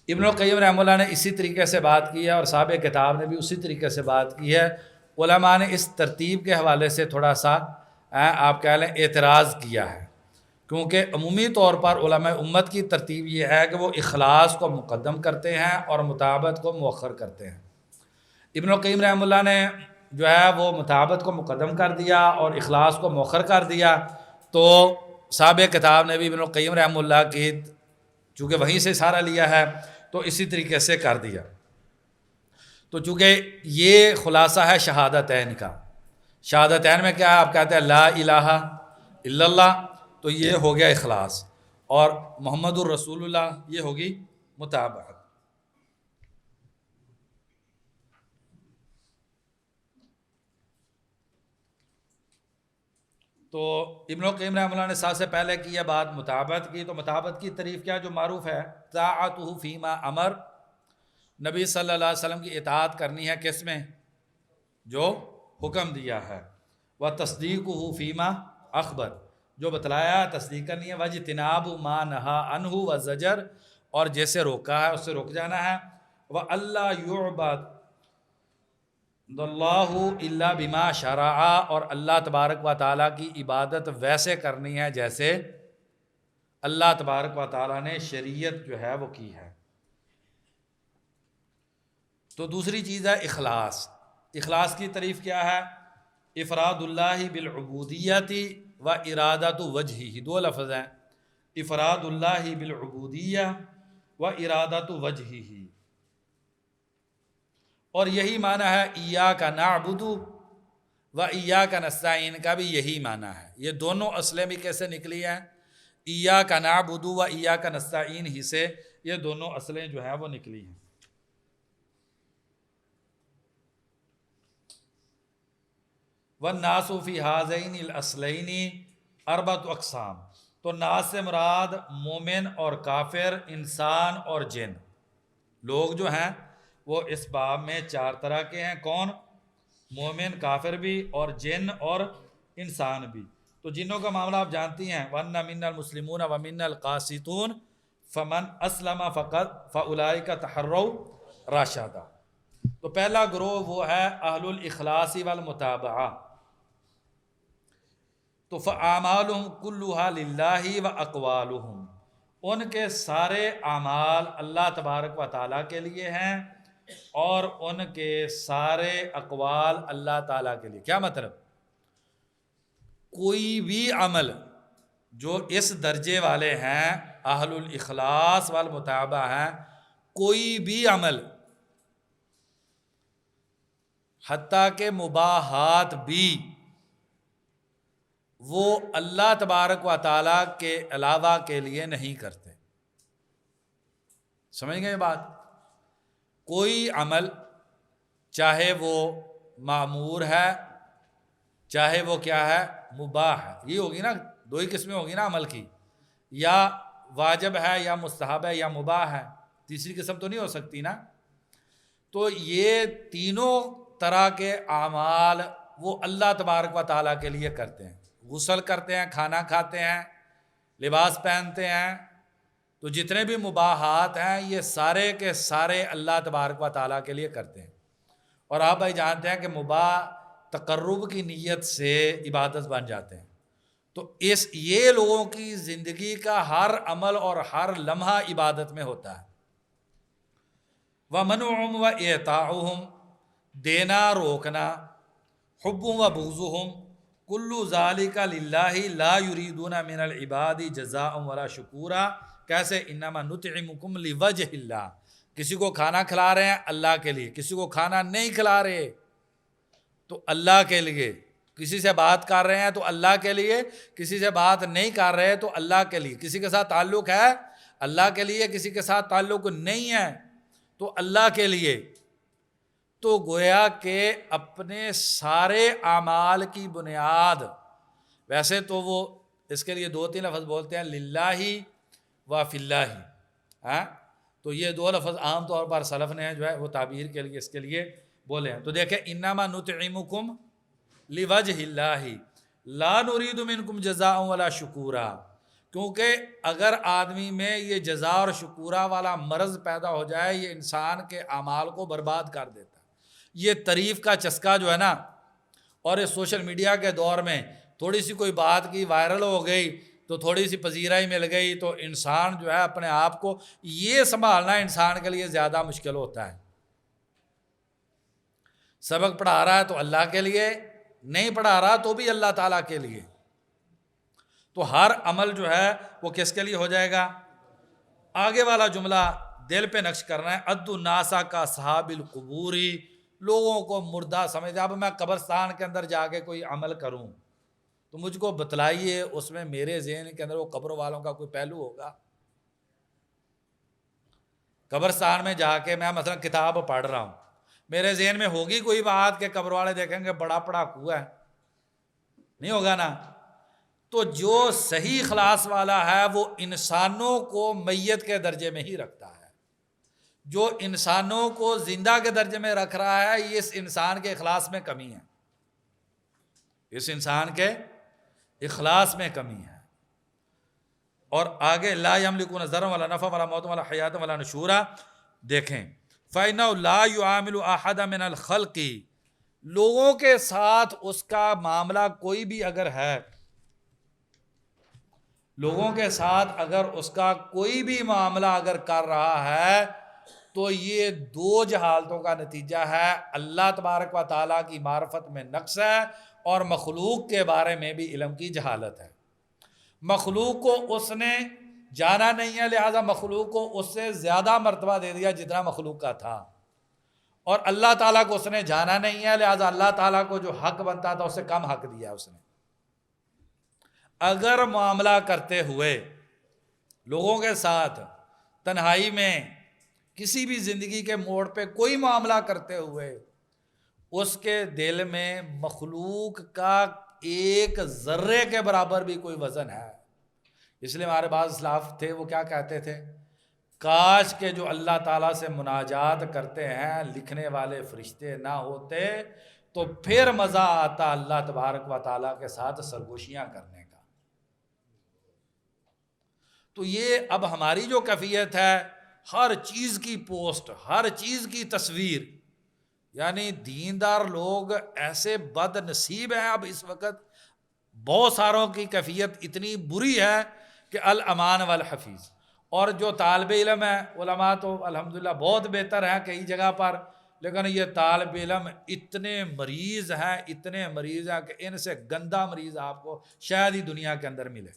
ابن القیم رحمہ اللہ نے اسی طریقے سے بات کی ہے اور صاحب کتاب نے بھی اسی طریقے سے بات کی ہے۔ علماء نے اس ترتیب کے حوالے سے تھوڑا سا آپ کہہ لیں اعتراض کیا ہے، کیونکہ عمومی طور پر علماء امت کی ترتیب یہ ہے کہ وہ اخلاص کو مقدم کرتے ہیں اور مطابقت کو مؤخر کرتے ہیں۔ ابن القیم رحمہ اللہ نے جو ہے وہ مطابقت کو مقدم کر دیا اور اخلاص کو مؤخر کر دیا، تو صاحب کتاب نے بھی ابن القیم رحمہ اللہ کی چونکہ وہیں سے سارا لیا ہے تو اسی طریقے سے کر دیا۔ تو چونکہ یہ خلاصہ ہے شہادتین کا، شہادتین میں کیا ہے؟ آپ کہتے ہیں لا الہ الا اللہ، تو یہ ہو گیا اخلاص، اور محمد الرسول اللہ یہ ہوگی مطابقت۔ تو ابن القیم رحمہ اللہ نے سب سے پہلے کی ہے بات مطابقت کی، تو مطابقت کی تعریف کیا جو معروف ہے؟ طاعتہ فیما امر، نبی صلی اللہ علیہ وسلم کی اطاعت کرنی ہے کس میں؟ جو حکم دیا ہے۔ وتصدیقہ فیما اخبر، جو بتلایا تصدیق کرنی ہے۔ واجتناب ما نہا عنہ وزجر، اور جیسے روکا ہے اس سے رک جانا ہے۔ وَأَلَّا يُعْبَدَ اللہ الا بما شرع، اور اللہ تبارک و تعالیٰ کی عبادت ویسے کرنی ہے جیسے اللہ تبارک و تعالیٰ نے شریعت جو ہے وہ کی ہے۔ تو دوسری چیز ہے اخلاص۔ اخلاص کی تعریف کیا ہے؟ افراد اللہ بالعبودیت و ارادۃ وجہہ، دو لفظ ہیں، افراد اللہ بالعبودیہ و ارادۃ وجہہ، اور یہی معنی ہے ایاک نعبد و ایاک نستعین کا بھی یہی معنی ہے۔ یہ دونوں اصلیں بھی کیسے نکلی ہیں؟ ایاک نعبد و ایاک نستعین ہی سے یہ دونوں اصلیں جو ہیں وہ نکلی ہیں۔ والناس فی ہذین الاصلین اربعۃ اقسام، تو ناس سے مراد مومن اور کافر، انسان اور جن، لوگ جو ہیں وہ اس باب میں چار طرح کے ہیں۔ کون؟ مومن کافر بھی اور جن اور انسان بھی. تو جنوں کا معاملہ آپ جانتی ہیں، وَأَنَّ مِنَّ الْمُسْلِمُونَ وَمِنَّ الْقَاسِطُونَ فَمَنْ أَسْلَمَ فَأُولَٰئِكَ تَحَرَّوْا رَشَدًا. تو پہلا گروہ وہ ہے اہل الاخلاص والمتابعہ. تو فَأَعْمَالُهُمْ كُلُّهَا لِلَّهِ وَأَقْوَالُهُمْ، ان کے سارے اعمال اللہ تبارک و تعالیٰ کے لیے ہیں اور ان کے سارے اقوال اللہ تعالیٰ کے لیے. کیا مطلب؟ کوئی بھی عمل جو اس درجے والے ہیں اہل الاخلاص والمتابعہ ہیں، کوئی بھی عمل حتیٰ کہ مباحات بھی وہ اللہ تبارک و تعالیٰ کے علاوہ کے لیے نہیں کرتے. سمجھ گئے یہ بات؟ کوئی عمل چاہے وہ معمور ہے چاہے وہ کیا ہے مباح ہے، یہ ہوگی نا، دو ہی قسمیں ہوگی نا عمل کی، یا واجب ہے یا مستحب ہے یا مباح ہے، تیسری قسم تو نہیں ہو سکتی نا. تو یہ تینوں طرح کے اعمال وہ اللہ تبارک و تعالیٰ کے لیے کرتے ہیں. غسل کرتے ہیں، کھانا کھاتے ہیں، لباس پہنتے ہیں، تو جتنے بھی مباحات ہیں یہ سارے کے سارے اللہ تبارک و تعالیٰ کے لیے کرتے ہیں. اور آپ بھائی جانتے ہیں کہ مباح تقرب کی نیت سے عبادت بن جاتے ہیں. تو یہ لوگوں کی زندگی کا ہر عمل اور ہر لمحہ عبادت میں ہوتا ہے. وَمَنْعُهُمْ وَإِعْطَاؤُهُمْ، دینا روکنا، حُبُّهُمْ وَبُغْضُهُمْ کُلُّ ذَلِكَ لِلَّهِ لَا يُرِيدُونَ مِنَ الْعِبَادِ جَزَاءً وَلَا شُكُورًا. کیسے؟ اِنَّمَا نُطْعِمُكُمْ لِوَجْهِ اللَّهِ، کسی کو کھانا کھلا رہے ہیں اللہ کے لیے، کسی کو کھانا نہیں کھلا رہے تو اللہ کے لیے، کسی سے بات کر رہے ہیں تو اللہ کے لیے، کسی سے بات نہیں کر رہے تو اللہ کے لیے، کسی کے ساتھ تعلق ہے اللہ کے لیے، کسی کے ساتھ تعلق نہیں ہے تو اللہ کے لیے. تو گویا کہ اپنے سارے اعمال کی بنیاد، ویسے تو وہ اس کے لیے دو تین لفظ بولتے ہیں، للہ و فی اللہ، ہاں، تو یہ دو لفظ عام طور پر سلف نے جو ہے وہ تعبیر کے لیے اس کے لیے بولے ہیں. تو دیکھیں، انما نطعمکم لوجہ اللہ لا نرید منکم جزاء ولا شکورا، کیونکہ اگر آدمی میں یہ جزا اور شکورا والا مرض پیدا ہو جائے یہ انسان کے اعمال کو برباد کر دیتا ہے. یہ تعریف کا چسکا جو ہے نا، اور اس سوشل میڈیا کے دور میں تھوڑی سی کوئی بات کی وائرل ہو گئی تو تھوڑی سی پذیرائی مل گئی تو انسان جو ہے اپنے آپ کو یہ سنبھالنا انسان کے لیے زیادہ مشکل ہوتا ہے. سبق پڑھا رہا ہے تو اللہ کے لیے، نہیں پڑھا رہا تو بھی اللہ تعالیٰ کے لیے. تو ہر عمل جو ہے وہ کس کے لیے ہو جائے گا؟ آگے والا جملہ دل پہ نقش کرنا ہے، ادو ناسا کا صحاب القبوری، لوگوں کو مردہ سمجھتے. اب میں قبرستان کے اندر جا کے کوئی عمل کروں تو مجھ کو بتلائیے اس میں میرے ذہن کے اندر وہ قبر والوں کا کوئی پہلو ہوگا. قبرستان میں جا کے میں مثلا کتاب پڑھ رہا ہوں، میرے ذہن میں ہوگی کوئی بات کہ قبر والے دیکھیں گے بڑا پڑھاکو ہے؟ نہیں ہوگا نا. تو جو صحیح اخلاص والا ہے وہ انسانوں کو میت کے درجے میں ہی رکھتا ہے. جو انسانوں کو زندہ کے درجے میں رکھ رہا ہے یہ اس انسان کے اخلاص میں کمی ہے، اس انسان کے اخلاص میں کمی ہے. اور آگے لا یملکون ضرا ولا نفع ولا موت ولا حیات ولا نشورا، دیکھیں فَإِنَّهُ لَا يُعَامِلُ أَحَدًا مِنَ الْخَلْقِ، لوگوں کے ساتھ اس کا معاملہ کوئی بھی اگر ہے، لوگوں کے ساتھ اگر اس کا کوئی بھی معاملہ اگر کر رہا ہے تو یہ دو جہالتوں کا نتیجہ ہے. اللہ تبارک و تعالیٰ کی معرفت میں نقص ہے اور مخلوق کے بارے میں بھی علم کی جہالت ہے. مخلوق کو اس نے جانا نہیں ہے لہذا مخلوق کو اس سے زیادہ مرتبہ دے دیا جتنا مخلوق کا تھا، اور اللہ تعالیٰ کو اس نے جانا نہیں ہے لہذا اللہ تعالیٰ کو جو حق بنتا تھا اس سے کم حق دیا اس نے. اگر معاملہ کرتے ہوئے لوگوں کے ساتھ تنہائی میں کسی بھی زندگی کے موڑ پہ کوئی معاملہ کرتے ہوئے اس کے دل میں مخلوق کا ایک ذرے کے برابر بھی کوئی وزن ہے، اس لیے ہمارے بعض اسلاف تھے وہ کیا کہتے تھے، کاش کہ جو اللہ تعالیٰ سے مناجات کرتے ہیں لکھنے والے فرشتے نہ ہوتے تو پھر مزہ آتا اللہ تبارک و تعالیٰ کے ساتھ سرگوشیاں کرنے کا۔ تو یہ اب ہماری جو کیفیت ہے، ہر چیز کی پوسٹ، ہر چیز کی تصویر، یعنی دیندار لوگ ایسے بد نصیب ہیں اب اس وقت، بہت ساروں کی کیفیت اتنی بری ہے کہ الامان والحفیظ۔ اور جو طالب علم ہے، علماء تو الحمدللہ بہت بہتر ہیں کئی جگہ پر، لیکن یہ طالب علم اتنے مریض ہیں کہ ان سے گندا مریض آپ کو شاید ہی دنیا کے اندر ملے۔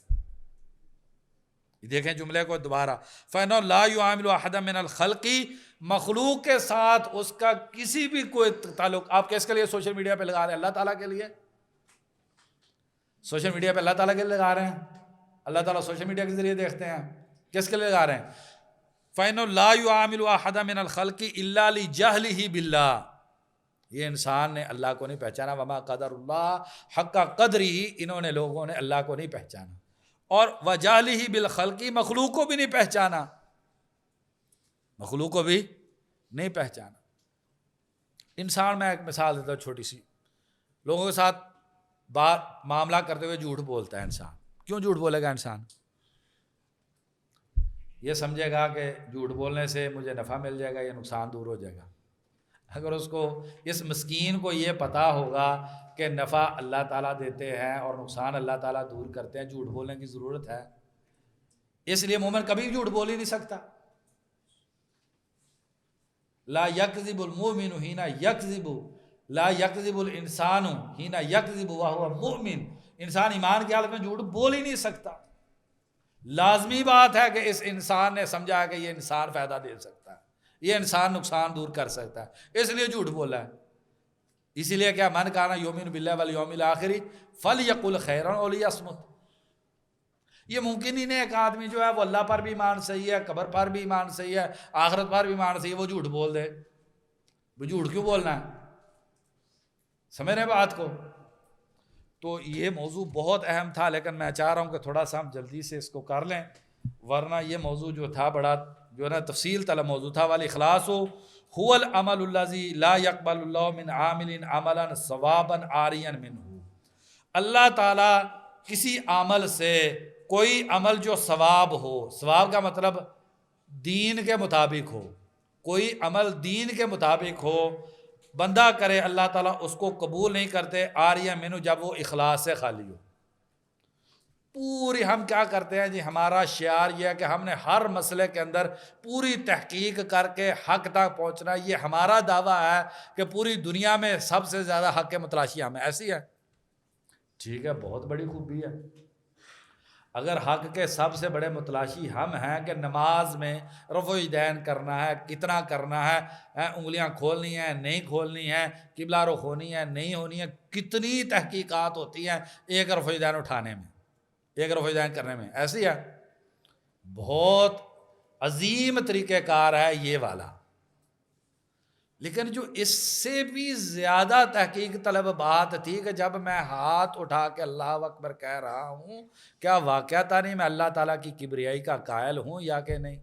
دیکھیں جملے کو دوبارہ، فَإِنَّهُ لَا يُعَامِلُ أَحَدًا مِنَ الْخَلْقِ، مخلوق کے ساتھ اس کا کسی بھی کوئی تعلق۔ آپ کس کے لیے سوشل میڈیا پہ لگا رہے ہیں؟ اللہ تعالیٰ کے لیے۔ سوشل میڈیا پہ اللہ تعالیٰ کے لیے لگا رہے ہیں، اللہ تعالیٰ سوشل میڈیا کے ذریعے دیکھتے ہیں، کس کے لیے لگا رہے ہیں؟ فَإِنَّهُ لَا يُعَامِلُ أَحَدًا مِنَ الْخَلْقِ إِلَّا لِجَهْلِهِ بِاللَّهِ، یہ انسان نے اللہ کو نہیں پہچانا، وَمَا قَدَرُ اللَّهَ حَقَّ قَدْرِهِ، انہوں نے لوگوں نے اللہ کو نہیں پہچانا، اور وَجَهْلِهِ بِالْخَلْقِ، مخلوق کو بھی نہیں پہچانا، مخلوق کو بھی نہیں پہچانا۔ انسان، میں ایک مثال دیتا ہوں چھوٹی سی، لوگوں کے ساتھ بات معاملہ کرتے ہوئے جھوٹ بولتا ہے انسان۔ کیوں جھوٹ بولے گا انسان؟ یہ سمجھے گا کہ جھوٹ بولنے سے مجھے نفع مل جائے گا یا نقصان دور ہو جائے گا۔ اگر اس کو، اس مسکین کو یہ پتہ ہوگا کہ نفع اللہ تعالیٰ دیتے ہیں اور نقصان اللہ تعالیٰ دور کرتے ہیں، جھوٹ بولنے کی ضرورت ہے؟ اس لیے مومن کبھی جھوٹ بول ہی نہیں سکتا۔ لا یکذب المؤمن حین یکذب، لا یکذب الانسان حین یکذب وہو مؤمن، انسان ایمان کی حالت میں جھوٹ بول ہی نہیں سکتا۔ لازمی بات ہے کہ اس انسان نے سمجھا ہے کہ یہ انسان فائدہ دے سکتا ہے، یہ انسان نقصان دور کر سکتا ہے، اس لیے جھوٹ بولا ہے۔ اسی لیے کیا، من کان یؤمن باللہ والیوم الآخر فلیقل خیرا او لیصمت۔ یہ ممکن ہی نہیں ایک آدمی جو ہے وہ اللہ پر بھی ایمان صحیح ہے، قبر پر بھی ایمان صحیح ہے، آخرت پر بھی ایمان صحیح ہے، وہ جھوٹ بول دے۔ وہ جھوٹ کیوں بولنا ہے؟ سمجھ رہے بات کو؟ تو یہ موضوع بہت اہم تھا، لیکن میں چاہ رہا ہوں کہ تھوڑا سا ہم جلدی سے اس کو کر لیں، ورنہ یہ موضوع جو تھا بڑا جو ہے نا تفصیل طلب موضوع تھا۔ والاخلاص هو العمل الذي لا يقبل الله من عامل عملا ثوابا عاريا منه، اللہ تعالیٰ کسی عمل سے کوئی عمل جو ثواب ہو، ثواب کا مطلب دین کے مطابق ہو، کوئی عمل دین کے مطابق ہو بندہ کرے، اللہ تعالیٰ اس کو قبول نہیں کرتے، عاریہ منہ، جب وہ اخلاص سے خالی ہو۔ پوری ہم کیا کرتے ہیں جی، ہمارا شعار یہ ہے کہ ہم نے ہر مسئلے کے اندر پوری تحقیق کر کے حق تک پہنچنا، یہ ہمارا دعویٰ ہے کہ پوری دنیا میں سب سے زیادہ حق کے متلاشی ہم ہیں۔ ایسی ہے؟ ٹھیک ہے، بہت بڑی خوبی ہے۔ اگر حق کے سب سے بڑے متلاشی ہم ہیں کہ نماز میں رفع یدین کرنا ہے، کتنا کرنا ہے، انگلیاں کھولنی ہیں نہیں کھولنی ہیں، قبلہ رخ ہونی ہے نہیں ہونی ہے، کتنی تحقیقات ہوتی ہیں ایک رفع یدین اٹھانے میں، ایک رفع یدین کرنے میں، ایسی ہے؟ بہت عظیم طریقہ کار ہے یہ والا۔ لیکن جو اس سے بھی زیادہ تحقیق طلب بات تھی کہ جب میں ہاتھ اٹھا کے اللہ اکبر کہہ رہا ہوں، کیا واقعتاً میں اللہ تعالیٰ کی کبریائی کا قائل ہوں یا کہ نہیں؟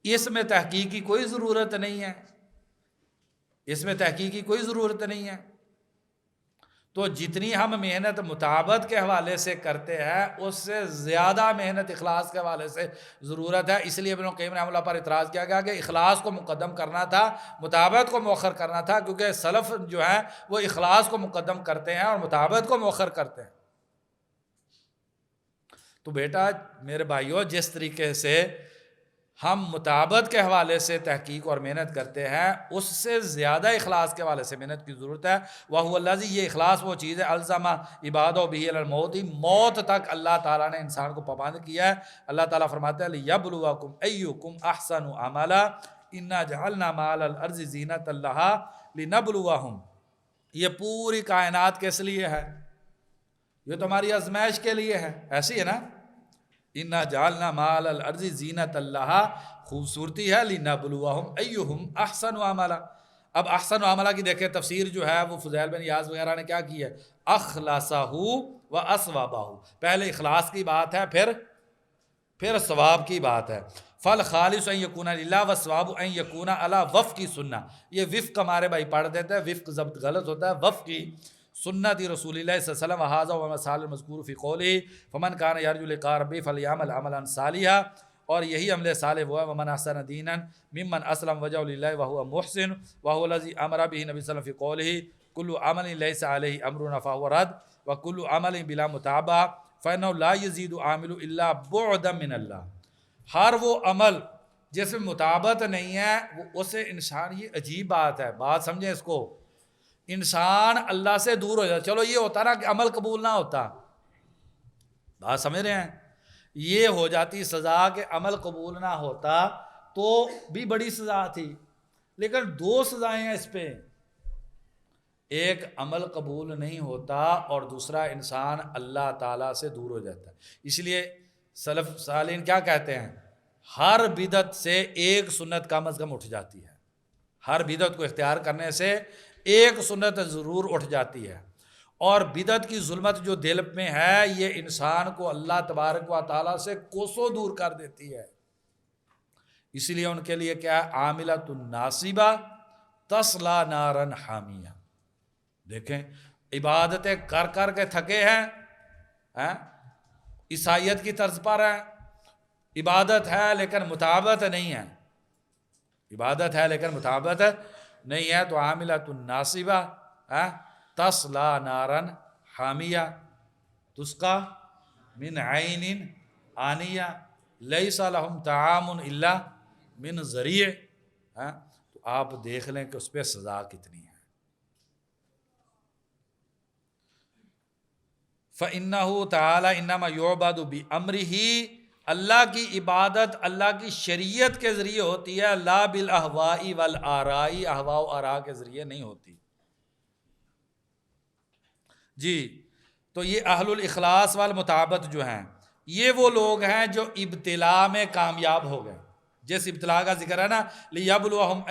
اس میں تحقیق کی کوئی ضرورت نہیں ہے، اس میں تحقیق کی کوئی ضرورت نہیں ہے۔ تو جتنی ہم محنت مطابقت کے حوالے سے کرتے ہیں، اس سے زیادہ محنت اخلاص کے حوالے سے ضرورت ہے۔ اس لیے ابن القیم رحمہ اللہ پر اعتراض کیا گیا کہ اخلاص کو مقدم کرنا تھا، مطابقت کو مؤخر کرنا تھا، کیونکہ سلف جو ہے وہ اخلاص کو مقدم کرتے ہیں اور مطابقت کو مؤخر کرتے ہیں۔ تو بیٹا میرے بھائیو، جس طریقے سے ہم مطابقت کے حوالے سے تحقیق اور محنت کرتے ہیں، اس سے زیادہ اخلاص کے حوالے سے محنت کی ضرورت ہے۔ وَهُوَ الَّذِي، یہ اخلاص وہ چیز ہے، الزم عبادہ بِهِ عَلَى الْمَوْتِ، موت تک اللہ تعالیٰ نے انسان کو پابند کیا ہے۔ اللہ تعالیٰ فرماتے ہیں لِيَبْلُوَكُمْ أَيُّكُمْ أَحْسَنُ عَمَلًا إِنَّا جَعَلْنَا مَا عَلَى الْأَرْضِ زِينَةً لَهَا لِنَبْلُوَهُمْ، یہ پوری کائنات کس لیے ہے؟ یہ تو ہماری آزمائش کے لیے ہے، ایسی ہے نا؟ انا جعلنا ما علی الارض زینۃ لہا، خوبصورتی ہے، لنبلوہم ایہم احسن عملا۔ اب احسن عملا کی دیکھیں تفسیر جو ہے وہ فضیل بن یاز وغیرہ نے کیا کی ہے، اخلصہ و اصوابہ، پہلے اخلاص کی بات ہے، پھر ثواب کی بات ہے۔ فل خالص ان یکون للہ والثواب ان یکون علی وفق سنہ. یہ وفق ہمارے بھائی پڑھ دیتے ہیں، وفق ضبط غلط ہوتا ہے، وفق کی سنت رسول اللہ صلی اللہ علیہ وسلم وہذا ومثال المذکور فی قولہ فمن کان یرجو لقاء ربہ فلیعمل عملا صالحا. اور یہی عمل صالح وہ ہے ومن احسن دینا ممن اسلم وجهه للہ وهو محسن وهو الذی امر به نبی صلی اللہ علیہ وسلم فی قولہ کل عمل لیس علیہ امرنا فهو رد وکل عمل بلا متابعہ فانه لا یزید عامل الا بعدا من اللہ. ہر وہ عمل جس میں مطابقت نہیں ہے وہ اسے انسان، یہ عجیب بات ہے، بات سمجھیں اس کو، انسان اللہ سے دور ہو جاتا. چلو یہ ہوتا نا کہ عمل قبول نہ ہوتا، بات سمجھ رہے ہیں، یہ ہو جاتی سزا کہ عمل قبول نہ ہوتا تو بھی بڑی سزا تھی. لیکن دو سزائیں ہیں اس پہ، ایک عمل قبول نہیں ہوتا اور دوسرا انسان اللہ تعالیٰ سے دور ہو جاتا ہے. اس لیے سلف صالحین کیا کہتے ہیں، ہر بدعت سے ایک سنت کم از کم اٹھ جاتی ہے. ہر بدعت کو اختیار کرنے سے ایک سنت ضرور اٹھ جاتی ہے. اور بدعت کی ظلمت جو دل میں ہے یہ انسان کو اللہ تبارک و تعالیٰ سے کوسوں دور کر دیتی ہے. اس لیے ان کے لیے کیا ہے، عاملۃ ناصبہ تصلی نارا حامیہ. دیکھیں عبادتیں کر کر کے تھکے ہیں، عیسائیت کی طرز پر ہے، عبادت ہے لیکن مطابقت نہیں ہے، عبادت ہے لیکن مطابقت نہیں ہے، تو عاملۃ ناصبہ تصلی نارا حامیہ تسقی من عین آنیہ لیس لہم طعام الا من ضریع. تو آپ دیکھ لیں کہ اس پہ سزا کتنی ہے. فَإِنَّهُ تَعَالَى إِنَّمَا يُعْبَدُ بِأَمْرِهِ. اللہ کی عبادت اللہ کی شریعت کے ذریعے ہوتی ہے، لا بالاہواء والآراء، اہواء و آراء کے ذریعے نہیں ہوتی. جی تو یہ اہل الاخلاص والمتابعت جو ہیں یہ وہ لوگ ہیں جو ابتلاء میں کامیاب ہو گئے. جس ابتلاء کا ذکر ہے نا، لِيَبْلُوَكُمْ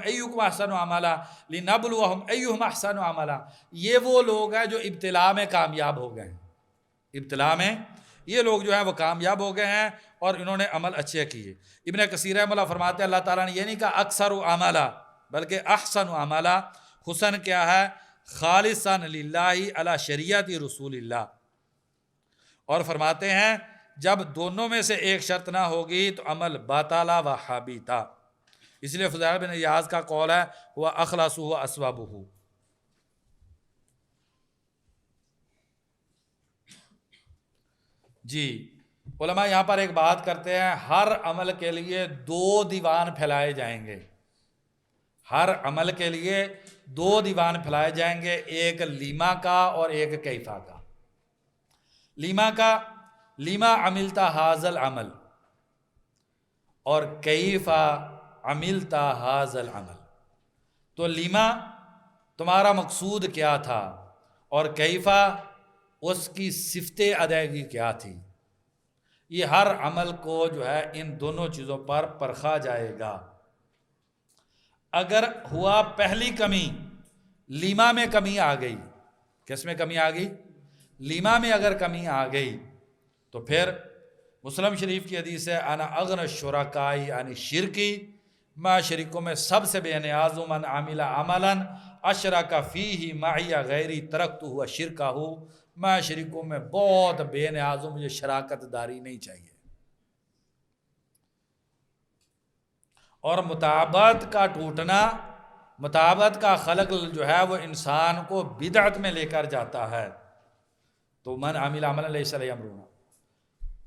أَيُّكُمْ أَحْسَنُ عَمَلًا لِنَبْلُوَهُمْ أَيُّهُمْ أَحْسَنُ عَمَلًا. یہ وہ لوگ ہیں جو ابتلاء میں کامیاب ہو گئے ہیں. ابتلاء میں یہ لوگ جو ہیں وہ کامیاب ہو گئے ہیں اور انہوں نے عمل اچھے کیے. ابن کثیر رحمہ اللہ فرماتے ہیں اللہ تعالیٰ نے یہ نہیں کہا اکثر عملا بلکہ احسن عملا. حسن کیا ہے، خالصا للہ علی شریعت رسول اللہ. اور فرماتے ہیں جب دونوں میں سے ایک شرط نہ ہوگی تو عمل باطل و حابطہ. اس لیے فضیل بن ایاز کا قول ہے وہ اخلص و اصوابہ. جی علماء یہاں پر ایک بات کرتے ہیں، ہر عمل کے لیے دو دیوان پھیلائے جائیں گے. ہر عمل کے لیے دو دیوان پھیلائے جائیں گے، ایک لیما کا اور ایک کیفا کا. لیما کا لیما عملتا حاضل عمل اور کیفا عملتا حاضل عمل. تو لیما تمہارا مقصود کیا تھا اور کیفا اس کی صفت ادائیگی کیا تھی. یہ ہر عمل کو جو ہے ان دونوں چیزوں پر پرکھا جائے گا. اگر ہوا پہلی کمی، لیما میں کمی آ گئی، کس میں کمی آ گئی، لیما میں اگر کمی آ گئی تو پھر مسلم شریف کی حدیث ہے انا اغنى الشرکاء عن شرکی، میں شریکوں میں سب سے بے نیاز ہوں، من عمل عملا اشرک فیہ معی غیری ترکتہ وشرکہ. میں شریکوں میں بہت بے نیاز ہوں، مجھے شراکت داری نہیں چاہیے. اور مطابقت کا ٹوٹنا، مطابقت کا خلق جو ہے وہ انسان کو بدعت میں لے کر جاتا ہے. تو من عمل عملا لیس علیہ امرنا.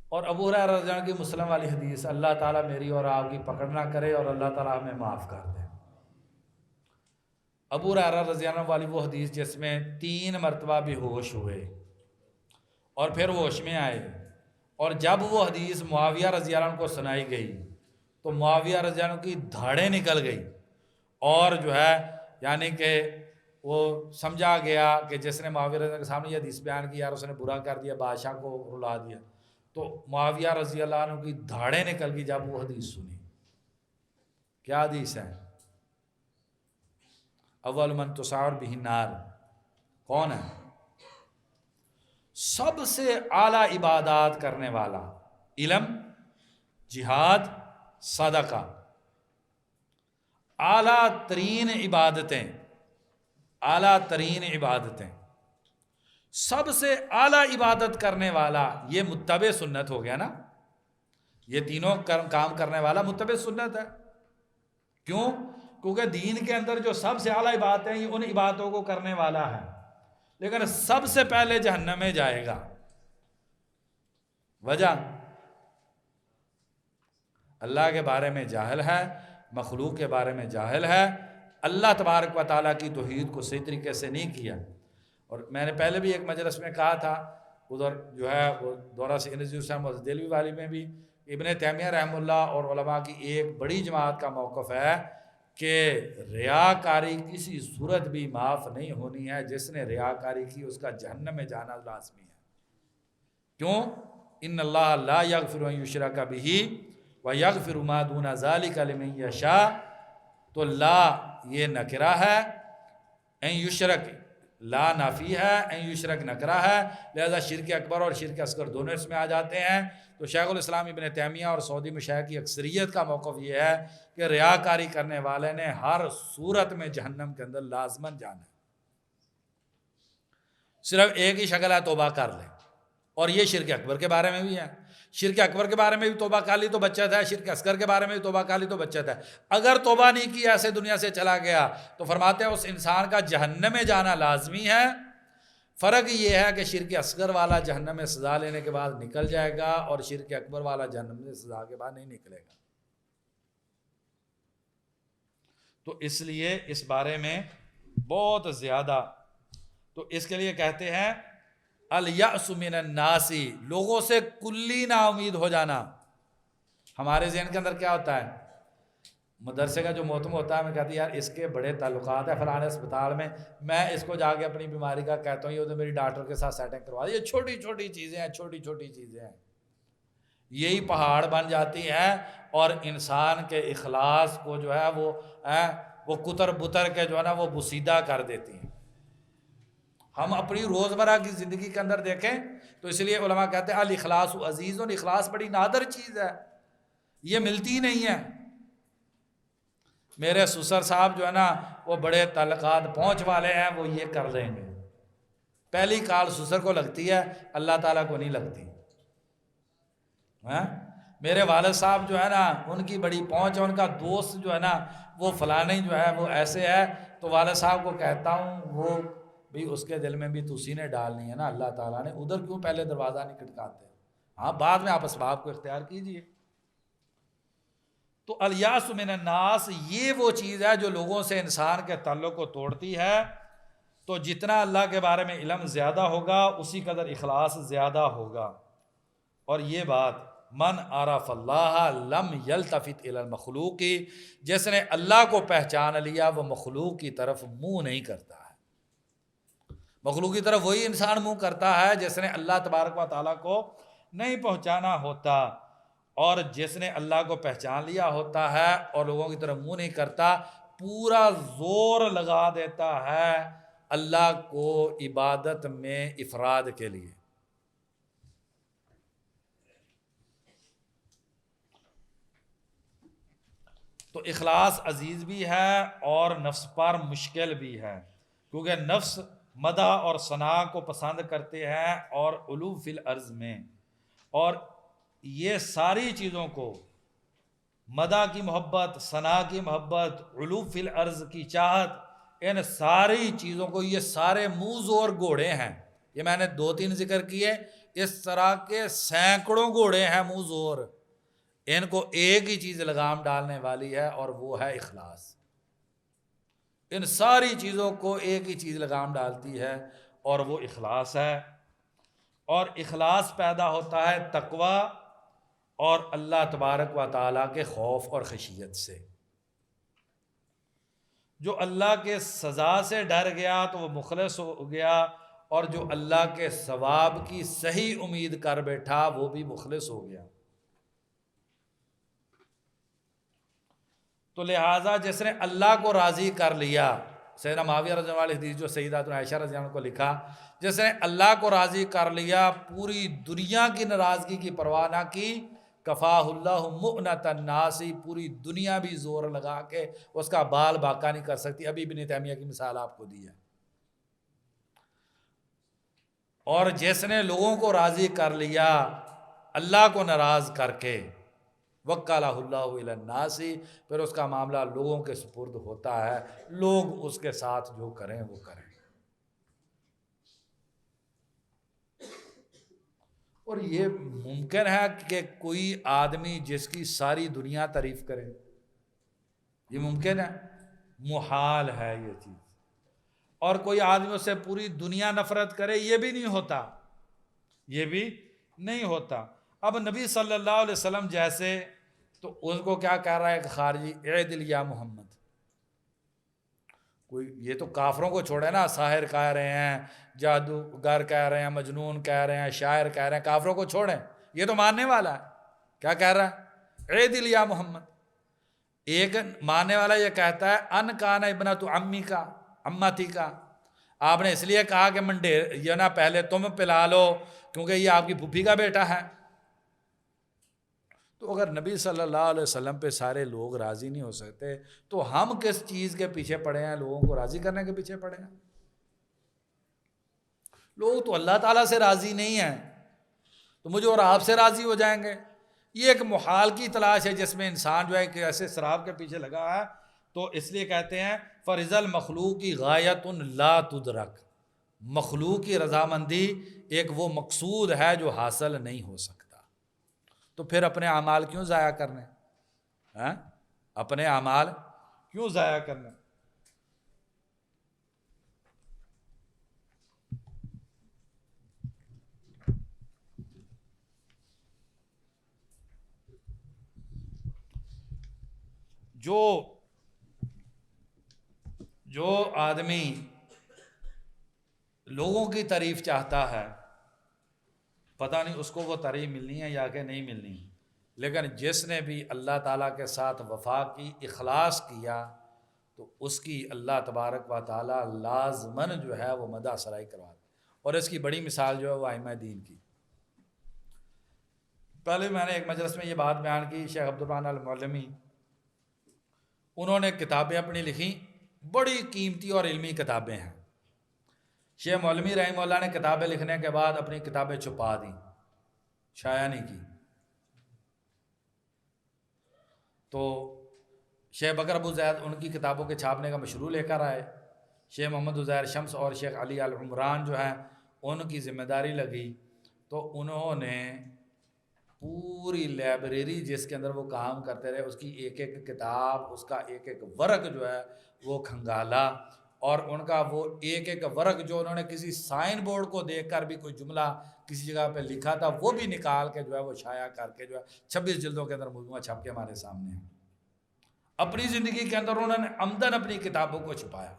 اور ابو ہریرہ رضی اللہ عنہ کی مسلم والی حدیث، اللہ تعالیٰ میری اور آپ کی پکڑ نہ کرے اور اللہ تعالیٰ ہمیں معاف کر دے. ابو ہریرہ رضی اللہ عنہ والی وہ حدیث جس میں 3 مرتبہ بے ہوش ہوئے اور پھر ہوش میں آئے. اور جب وہ حدیث معاویہ رضی اللہ عنہ کو سنائی گئی تو معاویہ رضی اللہ عنہ کی دھاڑیں نکل گئی اور جو ہے یعنی کہ وہ سمجھا گیا کہ جس نے معاویہ رضی اللہ عنہ کے سامنے یہ حدیث بیان کی یار اس نے برا کر دیا، بادشاہ کو رلا دیا. تو معاویہ رضی اللہ عنہ کی دھاڑیں نکل گئی جب وہ حدیث سنی. کیا حدیث ہے؟ اول من تسعر بہ النار. کون ہے؟ سب سے اعلیٰ عبادات کرنے والا، علم جہاد، صدقہ، اعلیٰ ترین عبادتیں، اعلیٰ ترین عبادتیں، سب سے اعلیٰ عبادت کرنے والا یہ متبع سنت ہو گیا نا. یہ تینوں کام کرنے والا متبع سنت ہے. کیوں؟ کیونکہ دین کے اندر جو سب سے اعلیٰ عبادتیں ہیں یہ ان عبادتوں کو کرنے والا ہے، لیکن سب سے پہلے جہنم میں جائے گا. وجہ اللہ کے بارے میں جاہل ہے، مخلوق کے بارے میں جاہل ہے، اللہ تبارک و تعالیٰ کی توحید کو صحیح طریقے سے نہیں کیا. اور میں نے پہلے بھی ایک مجلس میں کہا تھا، ادھر جو ہے وہ دورہ سینزی حسین دہلوی والی میں بھی ابن تیمیہ رحمہ اللہ اور علماء کی ایک بڑی جماعت کا موقف ہے کہ ریاکاری کسی صورت بھی معاف نہیں ہونی ہے. جس نے ریاکاری کی اس کا جہنم میں جانا لازمی ہے. کیوں؟ ان اللہ لا یغفر ان یشرک بہ ویغفر ما دون ذلک لمن یشاء. تو لا یہ نکرہ ہے، ان یشرک لا نافی ہے، ان یشرک نکرہ ہے، لہذا شرک اکبر اور شرک اصغر دونوں اس میں آ جاتے ہیں. تو شیخ الاسلام ابن تیمیہ اور سعودی مشائخ کی اکثریت کا موقف یہ ہے کہ ریاکاری کرنے والے نے ہر صورت میں جہنم کے اندر لازماً جانا ہے. صرف ایک ہی شکل ہے توبہ کر لے. اور یہ شرک اکبر کے بارے میں بھی ہے. شرک اکبر کے بارے میں بھی توبہ کر لی تو بچت ہے، شرک اصغر کے بارے میں بھی توبہ کر لی تو بچت ہے. اگر توبہ نہیں کی ایسے دنیا سے چلا گیا تو فرماتے ہیں اس انسان کا جہنم میں جانا لازمی ہے. فرق یہ ہے کہ شرک اصغر والا جہنم میں سزا لینے کے بعد نکل جائے گا اور شرک اکبر والا جہنم میں سزا کے بعد نہیں نکلے گا. تو اس لیے اس بارے میں بہت زیادہ، تو اس کے لیے کہتے ہیں الیأس من الناس، لوگوں سے کلی نا امید ہو جانا. ہمارے ذہن کے اندر کیا ہوتا ہے؟ مدرسے کا جو محتم ہوتا ہے، میں کہتی یار اس کے بڑے تعلقات ہیں فلانے اسپتال میں اس کو جا کے اپنی بیماری کا کہتا ہوں یہ تو میری ڈاکٹر کے ساتھ سیٹنگ کروا دی. یہ چھوٹی چھوٹی چیزیں ہیں، چھوٹی چھوٹی چیزیں ہیں، یہی پہاڑ بن جاتی ہیں اور انسان کے اخلاص کو جو ہے وہ کتر بتر کے جو ہے نا وہ بسیدہ کر دیتی ہیں. ہم اپنی روزمرہ کی زندگی کے اندر دیکھیں تو اس لیے علماء کہتے ہیں الاخلاص عزیز، اور اخلاص بڑی نادر چیز ہے، یہ ملتی نہیں ہے. میرے سسر صاحب جو ہے نا وہ بڑے تعلقات پہنچ والے ہیں، وہ یہ کر لیں گے. پہلی کال سسر کو لگتی ہے، اللہ تعالیٰ کو نہیں لگتی. میرے والد صاحب جو ہے نا ان کی بڑی پہنچ ہے، ان کا دوست جو ہے نا وہ فلانے جو ہے وہ ایسے ہے. تو والد صاحب کو کہتا ہوں وہ بھی اس کے دل میں بھی تو اسی نے ڈالنی ہے نا، اللہ تعالیٰ نے، ادھر کیوں پہلے دروازہ نہیں کھٹکاتے؟ ہاں بعد میں آپ اسباب کو اختیار کیجئے. تو الیاس من الناس یہ وہ چیز ہے جو لوگوں سے انسان کے تعلق کو توڑتی ہے. تو جتنا اللہ کے بارے میں علم زیادہ ہوگا اسی قدر اخلاص زیادہ ہوگا. اور یہ بات من عرف اللہ لم یلتفت الی المخلوق، جس نے اللہ کو پہچان لیا وہ مخلوق کی طرف منہ نہیں کرتا ہے. مخلوق کی طرف وہی انسان منہ کرتا ہے جس نے اللہ تبارک و تعالیٰ کو نہیں پہچانا ہوتا. اور جس نے اللہ کو پہچان لیا ہوتا ہے اور لوگوں کی طرف منہ نہیں کرتا، پورا زور لگا دیتا ہے اللہ کو عبادت میں افراد کے لیے. تو اخلاص عزیز بھی ہے اور نفس پر مشکل بھی ہے، کیونکہ نفس مدح اور ثنا کو پسند کرتے ہیں اور علو فی الارض میں، اور یہ ساری چیزوں کو، مدح کی محبت، ثنا کی محبت، علو فی الارض کی چاہت، ان ساری چیزوں کو، یہ سارے منہ زور گھوڑے ہیں. یہ میں نے 2-3 ذکر کیے، اس طرح کے سینکڑوں گھوڑے ہیں منہ زور. ان کو ایک ہی چیز لگام ڈالنے والی ہے اور وہ ہے اخلاص. ان ساری چیزوں کو ایک ہی چیز لگام ڈالتی ہے اور وہ اخلاص ہے. اور اخلاص پیدا ہوتا ہے تقوی اور اللہ تبارک و تعالیٰ کے خوف اور خشیت سے. جو اللہ کے سزا سے ڈر گیا تو وہ مخلص ہو گیا، اور جو اللہ کے ثواب کی صحیح امید کر بیٹھا وہ بھی مخلص ہو گیا. تو لہٰذا جس نے اللہ کو راضی کر لیا، سیدنا معاویہ رضی اللہ عنہ حدیث جو سیدہ عائشہ رضی اللہ عنہ کو لکھا، جس نے اللہ کو راضی کر لیا، پوری دنیا کی ناراضگی کی پرواہ نہ کی، کفاہ اللہ مؤنۃ الناس، پوری دنیا بھی زور لگا کے اس کا بال باقا نہیں کر سکتی۔ ابھی ابن تیمیہ کی مثال آپ کو دی ہے۔ اور جس نے لوگوں کو راضی کر لیا اللہ کو ناراض کر کے، وکلہ اللہ الی الناس، پھر اس کا معاملہ لوگوں کے سپرد ہوتا ہے، لوگ اس کے ساتھ جو کریں وہ کریں۔ اور یہ ممکن ہے کہ کوئی آدمی جس کی ساری دنیا تعریف کرے، یہ ممکن ہے؟ محال ہے یہ چیز۔ اور کوئی آدمی اس سے پوری دنیا نفرت کرے، یہ بھی نہیں ہوتا، یہ بھی نہیں ہوتا۔ اب نبی صلی اللہ علیہ وسلم جیسے، تو ان کو کیا کہہ رہا ہے کہ خارجی، اعدل یا محمد۔ کوئی یہ تو کافروں کو چھوڑے نا، ساحر کہہ رہے ہیں، جادوگر کہہ رہے ہیں، مجنون کہہ رہے ہیں، شاعر کہہ رہے ہیں، کافروں کو چھوڑیں، یہ تو ماننے والا ہے۔ کیا کہہ رہا ہے؟ اعدل یا محمد۔ ایک ماننے والا یہ کہتا ہے ان کان ابنۃ امی کا، امتی کا، آپ نے اس لیے کہا کہ منڈے یہ نا پہلے تم پلا لو کیونکہ یہ آپ کی پھوپھی کا بیٹا ہے۔ تو اگر نبی صلی اللہ علیہ وسلم پہ سارے لوگ راضی نہیں ہو سکتے تو ہم کس چیز کے پیچھے پڑے ہیں؟ لوگوں کو راضی کرنے کے پیچھے پڑے ہیں۔ لوگ تو اللہ تعالیٰ سے راضی نہیں ہیں، تو مجھے اور آپ سے راضی ہو جائیں گے؟ یہ ایک محال کی تلاش ہے جس میں انسان جو ہے کہ ایسے سراب کے پیچھے لگا ہے۔ تو اس لیے کہتے ہیں فرض المخلوق کی غایت لا تدرک، مخلوق کی رضامندی ایک وہ مقصود ہے جو حاصل نہیں ہو سکتا۔ تو پھر اپنے اعمال کیوں ضائع کرنے؟ اپنے اعمال کیوں ضائع کرنے؟ جو آدمی لوگوں کی تعریف چاہتا ہے، پتہ نہیں اس کو وہ تعریف ملنی ہے یا کہ نہیں ملنی، لیکن جس نے بھی اللہ تعالیٰ کے ساتھ وفا کی، اخلاص کیا، تو اس کی اللہ تبارک و تعالیٰ لازماً جو ہے وہ مدح سرائی کرواتا۔ اور اس کی بڑی مثال جو ہے وہ ائمہ دین کی۔ پہلے میں نے ایک مجلس میں یہ بات بیان کی، شیخ عبدالرحمن المعلمی، انہوں نے کتابیں اپنی لکھی، بڑی قیمتی اور علمی کتابیں ہیں۔ شیخ معلمی رحمہ اللہ نے کتابیں لکھنے کے بعد اپنی کتابیں چھپا دیں، شائع نہیں کی۔ تو شیخ بکر ابو زید ان کی کتابوں کے چھاپنے کا مشروع لے کر آئے۔ شیخ محمد عزیر شمس اور شیخ علی العمران جو ہیں ان کی ذمہ داری لگی، تو انہوں نے پوری لائبریری جس کے اندر وہ کام کرتے رہے، اس کی ایک ایک کتاب، اس کا ایک ایک ورق جو ہے وہ کھنگالا، اور ان کا وہ ایک ایک ورق جو انہوں نے کسی سائن بورڈ کو دیکھ کر بھی کوئی جملہ کسی جگہ پہ لکھا تھا وہ بھی نکال کے جو ہے وہ شائع کر کے جو ہے 26 جلدوں کے اندر مجموعہ چھپ کے ہمارے سامنے ہیں۔ اپنی زندگی کے اندر انہوں نے عمدن اپنی کتابوں کو چھپایا۔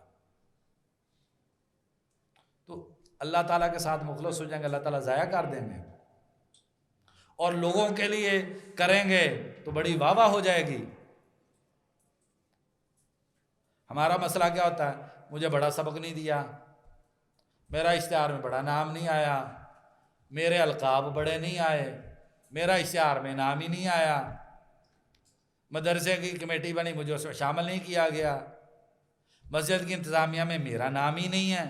تو اللہ تعالیٰ کے ساتھ مخلص ہو جائیں گے، اللہ تعالیٰ ضائع کر دیں گے، اور لوگوں کے لیے کریں گے تو بڑی واہ واہ ہو جائے گی۔ ہمارا مسئلہ کیا ہوتا ہے؟ مجھے بڑا سبق نہیں دیا، میرا اشتہار میں بڑا نام نہیں آیا، میرے القاب بڑے نہیں آئے، میرا اشتہار میں نام ہی نہیں آیا، مدرسے کی کمیٹی بنی مجھے اس میں شامل نہیں کیا گیا، مسجد کی انتظامیہ میں میرا نام ہی نہیں ہے،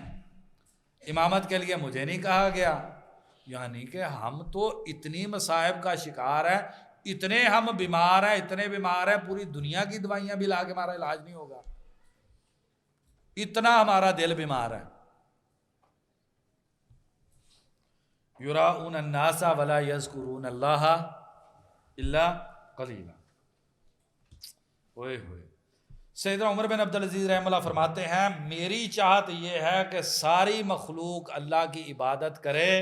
امامت کے لیے مجھے نہیں کہا گیا۔ یعنی کہ ہم تو اتنی مصائب کا شکار ہیں، اتنے ہم بیمار ہیں، اتنے بیمار ہیں، پوری دنیا کی دوائیاں بھی لا کے ہمارا علاج نہیں ہوگا، اتنا ہمارا دل بیمار ہے۔ یراؤن الناس ولا یذکرون اللہ الا قلیلا۔ ہوئے سیدنا عمر بن عبدالعزیز رحمہ اللہ فرماتے ہیں میری چاہت یہ ہے کہ ساری مخلوق اللہ کی عبادت کرے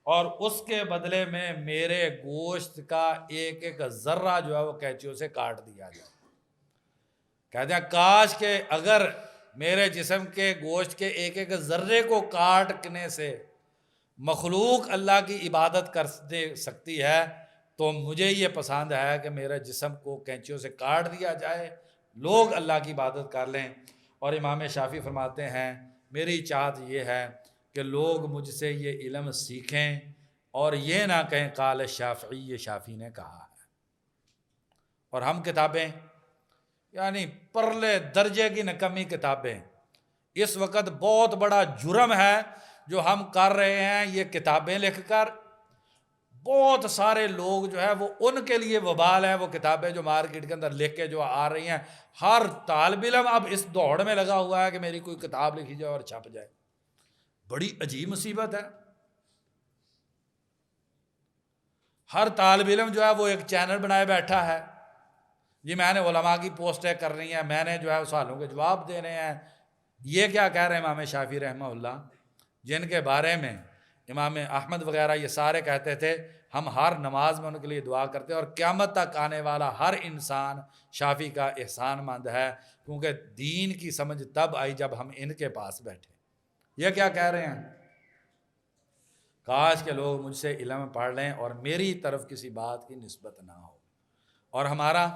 اور اس کے بدلے میں میرے گوشت کا ایک ایک ذرہ جو ہے وہ قینچیوں سے کاٹ دیا جائے۔ کہتے ہیں کاش کہ اگر میرے جسم کے گوشت کے ایک ایک ذرے کو کاٹنے سے مخلوق اللہ کی عبادت کر سکتی ہے تو مجھے یہ پسند ہے کہ میرے جسم کو قینچیوں سے کاٹ دیا جائے، لوگ اللہ کی عبادت کر لیں۔ اور امام شافعی فرماتے ہیں میری چاہت یہ ہے کہ لوگ مجھ سے یہ علم سیکھیں اور یہ نہ کہیں قال شافعی، یہ شافعی نے کہا ہے۔ اور ہم کتابیں یعنی پرلے درجے کی نکمی کتابیں، اس وقت بہت بڑا جرم ہے جو ہم کر رہے ہیں، یہ کتابیں لکھ کر بہت سارے لوگ جو ہے وہ ان کے لیے وبال ہے، وہ کتابیں جو مارکیٹ کے اندر لکھ کے جو آ رہی ہیں، ہر طالب علم اب اس دوڑ میں لگا ہوا ہے کہ میری کوئی کتاب لکھی جائے اور چھپ جائے۔ بڑی عجیب مصیبت ہے۔ ہر طالب علم جو ہے وہ ایک چینل بنائے بیٹھا ہے، جی میں نے علماء کی پوسٹیں کرنی ہیں، میں نے جو ہے سوالوں کے جواب دینے ہیں۔ یہ کیا کہہ رہے ہیں امام شافعی رحمہ اللہ، جن کے بارے میں امام احمد وغیرہ یہ سارے کہتے تھے ہم ہر نماز میں ان کے لیے دعا کرتے ہیں، اور قیامت تک آنے والا ہر انسان شافعی کا احسان مند ہے، کیونکہ دین کی سمجھ تب آئی جب ہم ان کے پاس بیٹھے۔ یہ کیا کہہ رہے ہیں؟ کاش کہ لوگ مجھ سے علم پڑھ لیں اور میری طرف کسی بات کی نسبت نہ ہو۔ اور ہمارا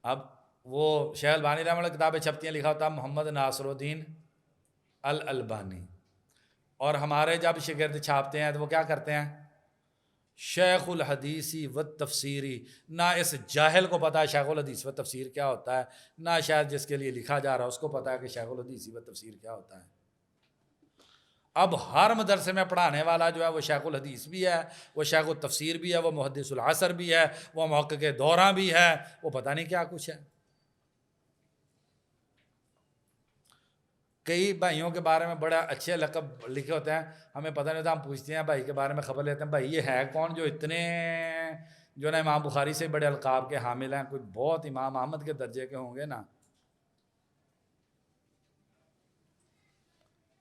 اب وہ شیخ البانی رحمہ اللہ کتابیں چھپتی ہیں، لکھا ہوتا محمد ناصر الدین الالبانی، اور ہمارے جب شاگرد چھاپتے ہیں تو وہ کیا کرتے ہیں؟ شیخ الحدیثی و تفسیری۔ نہ اس جاہل کو پتا ہے شیخ الحدیث و تفسیر کیا ہوتا ہے، نہ شاید جس کے لیے لکھا جا رہا ہے اس کو پتا ہے کہ شیخ الحدیثی و تفسیر کیا ہوتا ہے۔ اب ہر مدرسے میں پڑھانے والا جو ہے وہ شیخ الحدیث بھی ہے، وہ شیخ التفسیر بھی ہے، وہ محدث العصر بھی ہے، وہ محقق دورہ بھی ہے، وہ پتہ نہیں کیا کچھ ہے۔ کئی بھائیوں کے بارے میں بڑا اچھے لقب لکھے ہوتے ہیں، ہمیں پتہ نہیں ہوتا، ہم پوچھتے ہیں بھائی کے بارے میں خبر لیتے ہیں، بھائی یہ ہے کون جو اتنے جو نا امام بخاری سے بڑے القاب کے حامل ہیں، کوئی بہت امام احمد کے درجے کے ہوں گے نا۔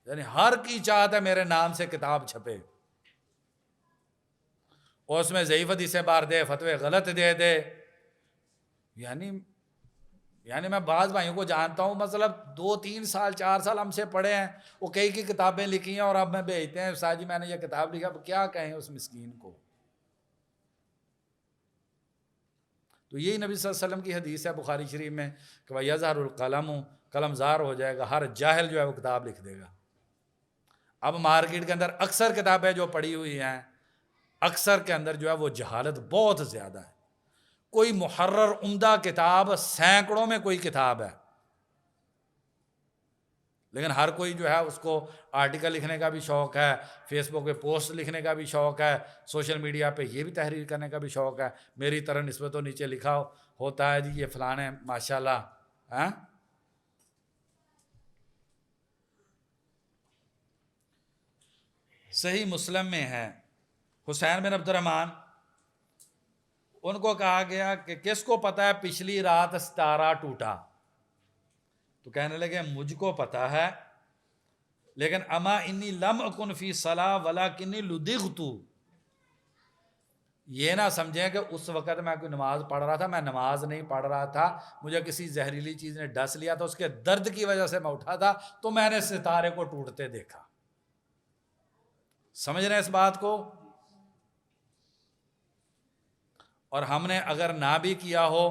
یعنی ہر کی چاہت ہے میرے نام سے کتاب چھپے، اور اس میں ضعیف حدیثیں بار دے، فتوے غلط دے دے۔ یعنی میں بعض بھائیوں کو جانتا ہوں، مطلب 2-3 سال 4 سال ہم سے پڑھے ہیں، وہ کئی کی کتابیں لکھی ہیں اور اب میں بھیجتے ہیں استاد جی میں نے یہ کتاب لکھا، اب کیا کہیں اس مسکین کو۔ تو یہی نبی صلی اللہ علیہ وسلم کی حدیث ہے بخاری شریف میں کہ وَيَظْهَرُ الْقَلَمُ، قلم زار ہو جائے گا، ہر جاہل جو ہے وہ کتاب لکھ دے گا۔ اب مارکیٹ کے اندر اکثر کتابیں جو پڑھی ہوئی ہیں، اکثر کے اندر جو ہے وہ جہالت بہت زیادہ ہے۔ کوئی محرر عمدہ کتاب سینکڑوں میں کوئی کتاب ہے، لیکن ہر کوئی جو ہے اس کو آرٹیکل لکھنے کا بھی شوق ہے، فیس بک پہ پوسٹ لکھنے کا بھی شوق ہے، سوشل میڈیا پہ یہ بھی تحریر کرنے کا بھی شوق ہے۔ میری طرح نسبت و نیچے لکھا ہوتا ہے جی یہ فلانے ماشاءاللہ۔ صحیح مسلم میں ہے حسین بن عبد الرحمن، ان کو کہا گیا کہ کس کو پتہ ہے پچھلی رات ستارہ ٹوٹا؟ تو کہنے لگے مجھ کو پتہ ہے، لیکن اما انی لم اکن فی صلاح ولکنی لدغت، یہ نہ سمجھیں کہ اس وقت میں کوئی نماز پڑھ رہا تھا، میں نماز نہیں پڑھ رہا تھا، مجھے کسی زہریلی چیز نے ڈس لیا تھا، اس کے درد کی وجہ سے میں اٹھا تھا تو میں نے ستارے کو ٹوٹتے دیکھا۔ سمجھ رہے ہیں اس بات کو؟ اور ہم نے اگر نہ بھی کیا ہو،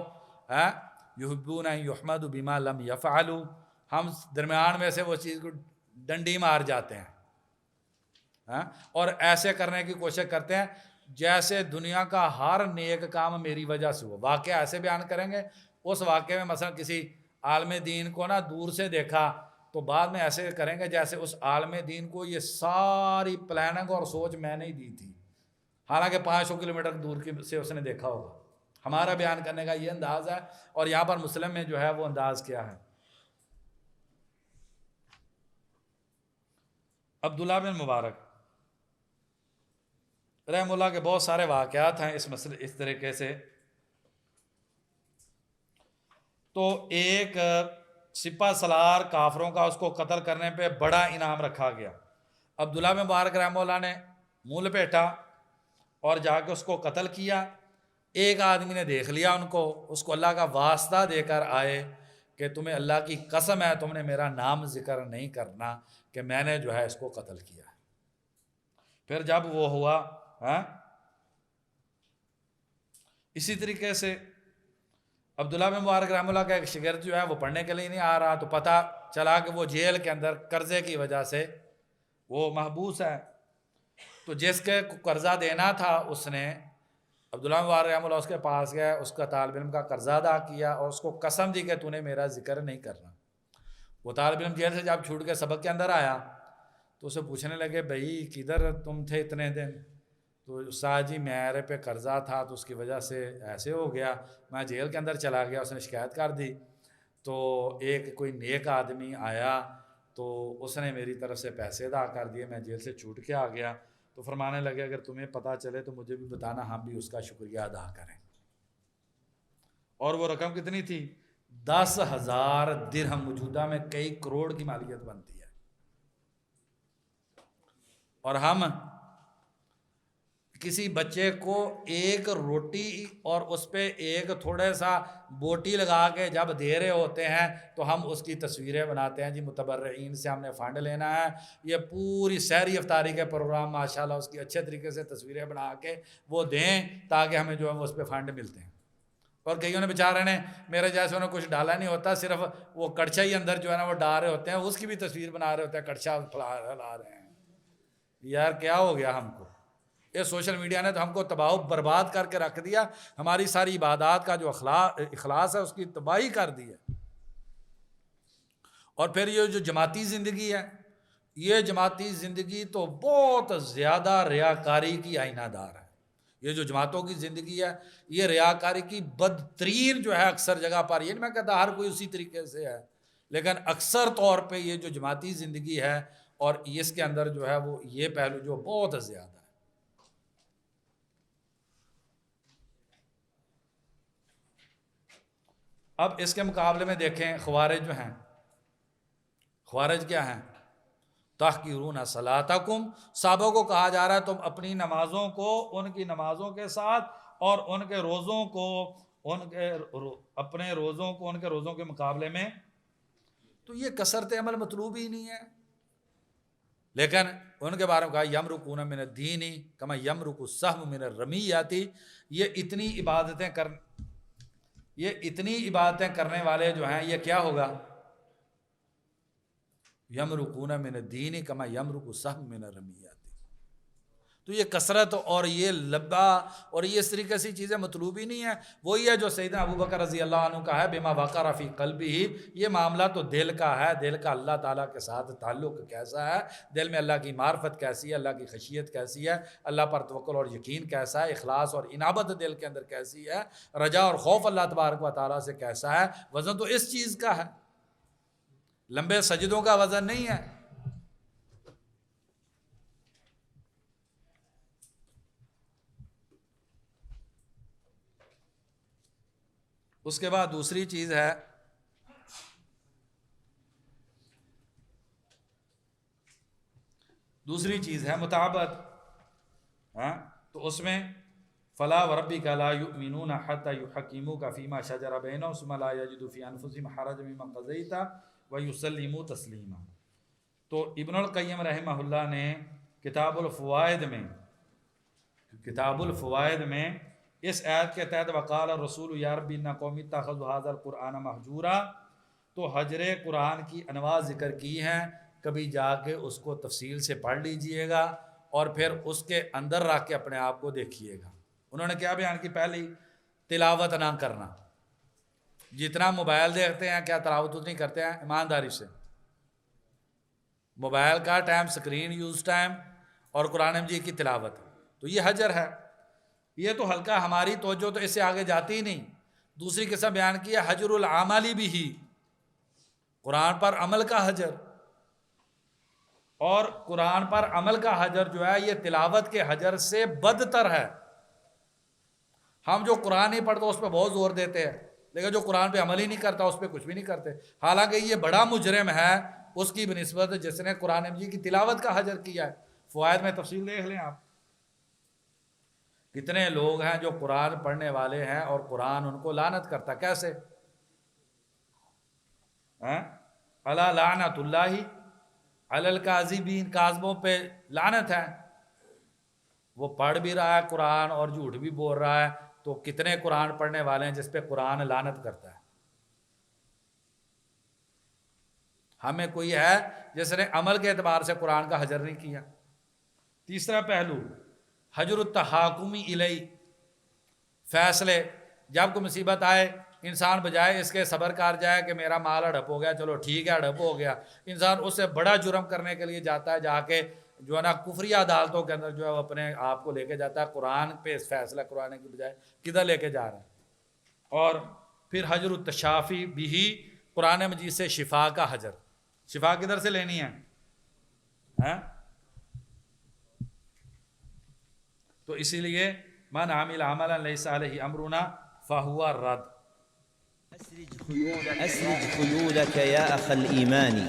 یحبون ان یحمدوا بما لم یفعلوا، ہم درمیان میں سے وہ چیز کو ڈنڈی مار جاتے ہیں اور ایسے کرنے کی کوشش کرتے ہیں جیسے دنیا کا ہر نیک کام میری وجہ سے ہو۔ واقعہ ایسے بیان کریں گے، اس واقعے میں مثلا کسی عالم دین کو نا دور سے دیکھا تو بعد میں ایسے کریں گے جیسے اس عالم دین کو یہ ساری پلاننگ اور سوچ میں نے ہی دی تھی، حالانکہ 500 کلومیٹر دور سے اس نے دیکھا ہوگا۔ ہمارا بیان کرنے کا یہ انداز ہے، اور یہاں پر مسلم میں جو ہے وہ انداز کیا ہے؟ عبداللہ بن مبارک رحم اللہ کے بہت سارے واقعات ہیں اس طریقے سے۔ تو ایک سپہ سالار کافروں کا اس کو قتل کرنے پہ بڑا انعام رکھا گیا۔ عبداللہ بن مبارک رحمہ اللہ نے منہ لپیٹا اور جا کے اس کو قتل کیا۔ ایک آدمی نے دیکھ لیا ان کو، اس کو اللہ کا واسطہ دے کر آئے کہ تمہیں اللہ کی قسم ہے تم نے میرا نام ذکر نہیں کرنا کہ میں نے جو ہے اس کو قتل کیا ہے۔ پھر جب وہ ہوا اسی طریقے سے عبداللہ بن مبارک رحمہ اللہ کا ایک شاگرد جو ہے وہ پڑھنے کے لیے نہیں آ رہا، تو پتہ چلا کہ وہ جیل کے اندر قرضے کی وجہ سے وہ محبوس ہے۔ تو جس کے قرضہ دینا تھا اس نے عبداللہ مبارک رحمہ اللہ اس کے پاس گیا، اس کا طالب علم کا قرضہ ادا کیا اور اس کو قسم دی کہ تو نے میرا ذکر نہیں کرنا۔ وہ طالب علم جیل سے جب چھوٹ کے سبق کے اندر آیا تو اسے پوچھنے لگے بھائی کدھر تم تھے اتنے دن؟ تو استاد جی میرے پہ قرضہ تھا تو اس کی وجہ سے ایسے ہو گیا، میں جیل کے اندر چلا گیا۔ اس نے شکایت کر دی تو ایک کوئی نیک آدمی آیا تو اس نے میری طرف سے پیسے ادا کر دیے، میں جیل سے چھوٹ کے آ گیا۔ تو فرمانے لگے اگر تمہیں پتہ چلے تو مجھے بھی بتانا، ہم بھی اس کا شکریہ ادا کریں۔ اور وہ رقم کتنی تھی؟ 10,000 درہم، موجودہ میں کئی کروڑ کی مالیت بنتی ہے۔ اور ہم کسی بچے کو ایک روٹی اور اس پہ ایک تھوڑے سا بوٹی لگا کے جب دے رہے ہوتے ہیں تو ہم اس کی تصویریں بناتے ہیں، جی متبرعین سے ہم نے فنڈ لینا ہے، یہ پوری سحری افطاری کے پروگرام ماشاءاللہ اس کی اچھے طریقے سے تصویریں بنا کے وہ دیں تاکہ ہمیں جو ہے وہ اس پہ فنڈ ملتے ہیں۔ اور کئیوں نے بیچارے نے میرے جیسے انہوں نے کچھ ڈالا نہیں ہوتا، صرف وہ کڑچا ہی اندر جو ہے نا وہ ڈال رہے ہوتے ہیں، اس کی بھی تصویر بنا رہے ہوتے ہیں، کڑچا پھیلا رہے ہیں۔ یار کیا ہو گیا ہم کو؟ یہ سوشل میڈیا نے تو ہم کو تباہ و برباد کر کے رکھ دیا، ہماری ساری عبادات کا جو اخلاص ہے اس کی تباہی کر دی ہے۔ اور پھر یہ جو جماعتی زندگی ہے، یہ جماعتی زندگی تو بہت زیادہ ریاکاری کی آئینہ دار ہے۔ یہ جو جماعتوں کی زندگی ہے یہ ریاکاری کی بدترین جو ہے اکثر جگہ پر، یہ نہیں میں کہتا ہر کوئی اسی طریقے سے ہے، لیکن اکثر طور پہ یہ جو جماعتی زندگی ہے اور اس کے اندر جو ہے وہ یہ پہلو جو بہت زیادہ ہے۔ اب اس کے مقابلے میں دیکھیں خوارج جو ہیں، خوارج کیا ہیں؟ تحقیرون صلاتکم، صحابہ کو کہا جا رہا ہے تم اپنی نمازوں کو ان کی نمازوں کے ساتھ اور ان کے روزوں کو اپنے روزوں کو ان کے روزوں کے مقابلے میں، تو یہ کثرت عمل مطلوب ہی نہیں ہے۔ لیکن ان کے بارے میں کہا یمرقون من الدین کما یمرق السهم من الرمیۃ، یہ اتنی عبادتیں کرنے والے جو ہیں یہ کیا ہوگا؟ یمرقون من الدین کما یمرق السهم من الرمیۃ۔ تو یہ کثرت اور یہ لبا اور یہ اس طریقے سے چیزیں مطلوب ہی نہیں ہیں۔ وہی ہے جو سیدنا ابو بکر رضی اللہ عنہ کا ہے بما وقر فی قلبہ، یہ معاملہ تو دل کا ہے، دل کا اللہ تعالیٰ کے ساتھ تعلق کیسا ہے، دل میں اللہ کی معرفت کیسی ہے، اللہ کی خشیت کیسی ہے، اللہ پر توکل اور یقین کیسا ہے، اخلاص اور انابت دل کے اندر کیسی ہے، رجا اور خوف اللہ تبارک و تعالیٰ سے کیسا ہے۔ وزن تو اس چیز کا ہے، لمبے سجدوں کا وزن نہیں ہے۔ اس کے بعد دوسری چیز ہے مطابقت، تو اس میں فلا وربک لا یؤمنون حتی یحکموک فیما شجر بینہم ثم لا یجدوا فی انفسہم حرجا مما قضیت ویسلموا تسلیما۔ تو ابن القیم رحمہ اللہ نے کتاب الفوائد میں اس آیت کے تحت وقال الرسول یا رب ان قومی اتخذوا ھذا القرآن مہجورا، تو حجر قرآن کی انواع ذکر کی ہیں، کبھی جا کے اس کو تفصیل سے پڑھ لیجئے گا اور پھر اس کے اندر رکھ کے اپنے آپ کو دیکھیے گا۔ انہوں نے کیا بیان کی؟ پہلی تلاوت نہ کرنا، جتنا موبائل دیکھتے ہیں کیا تلاوت نہیں کرتے ہیں؟ ایمانداری سے موبائل کا ٹائم، اسکرین یوز ٹائم اور قرآن مجید کی تلاوت، تو یہ حجر ہے۔ یہ تو ہلکا، ہماری توجہ تو اس سے آگے جاتی ہی نہیں۔ دوسری قسم بیان کی ہے حجر العملی بھی، قرآن پر عمل کا حجر، اور قرآن پر عمل کا حجر جو ہے یہ تلاوت کے حجر سے بدتر ہے۔ ہم جو قرآن نہیں پڑھتے اس پہ بہت زور دیتے ہیں، لیکن جو قرآن پہ عمل ہی نہیں کرتا اس پہ کچھ بھی نہیں کرتے، حالانکہ یہ بڑا مجرم ہے اس کی بنسبت جس نے قرآن مجید کی تلاوت کا حجر کیا ہے۔ فوائد میں تفصیل دیکھ لیں آپ، کتنے لوگ ہیں جو قرآن پڑھنے والے ہیں اور قرآن ان کو لعنت کرتا۔ کیسے؟ الا لعنت اللہ علی الکاذبین، کاذبوں پہ لعنت ہے۔ وہ پڑھ بھی رہا ہے قرآن اور جھوٹ بھی بول رہا ہے، تو کتنے قرآن پڑھنے والے ہیں جس پہ قرآن لعنت کرتا ہے؟ ہمیں کوئی ہے جس نے عمل کے اعتبار سے قرآن کا حجر نہیں کیا؟ تیسرا پہلو حجر التحاکمی الی، فیصلے، جب کوئی مصیبت آئے انسان بجائے اس کے صبر کر جائے کہ میرا مال ہڑپ ہو گیا، چلو ٹھیک ہے ہڑپ ہو گیا، انسان اس سے بڑا جرم کرنے کے لیے جاتا ہے، جا کے جو ہے نا کفری عدالتوں کے اندر جو ہے وہ اپنے آپ کو لے کے جاتا ہے، قرآن پہ فیصلہ قرآن کی بجائے کدھر لے کے جا رہا ہے۔ اور پھر حجر التشافی بھی، قرآن مجید سے شفا کا حجر، شفا کدھر سے لینی ہے؟ تو اسی لیے من عمل عملا لیس علیہ امرنا فہو رد۔ أسرج خيولك يا أخ الإيمان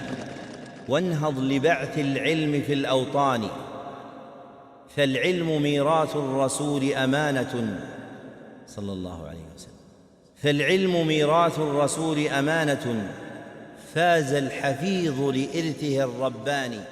وانهض لبعث العلم في الأوطان، فالعلم ميراث الرسول أمانة صلى الله عليه وسلم، فالعلم ميراث الرسول أمانة فاز الحفيظ لإرثه الرباني.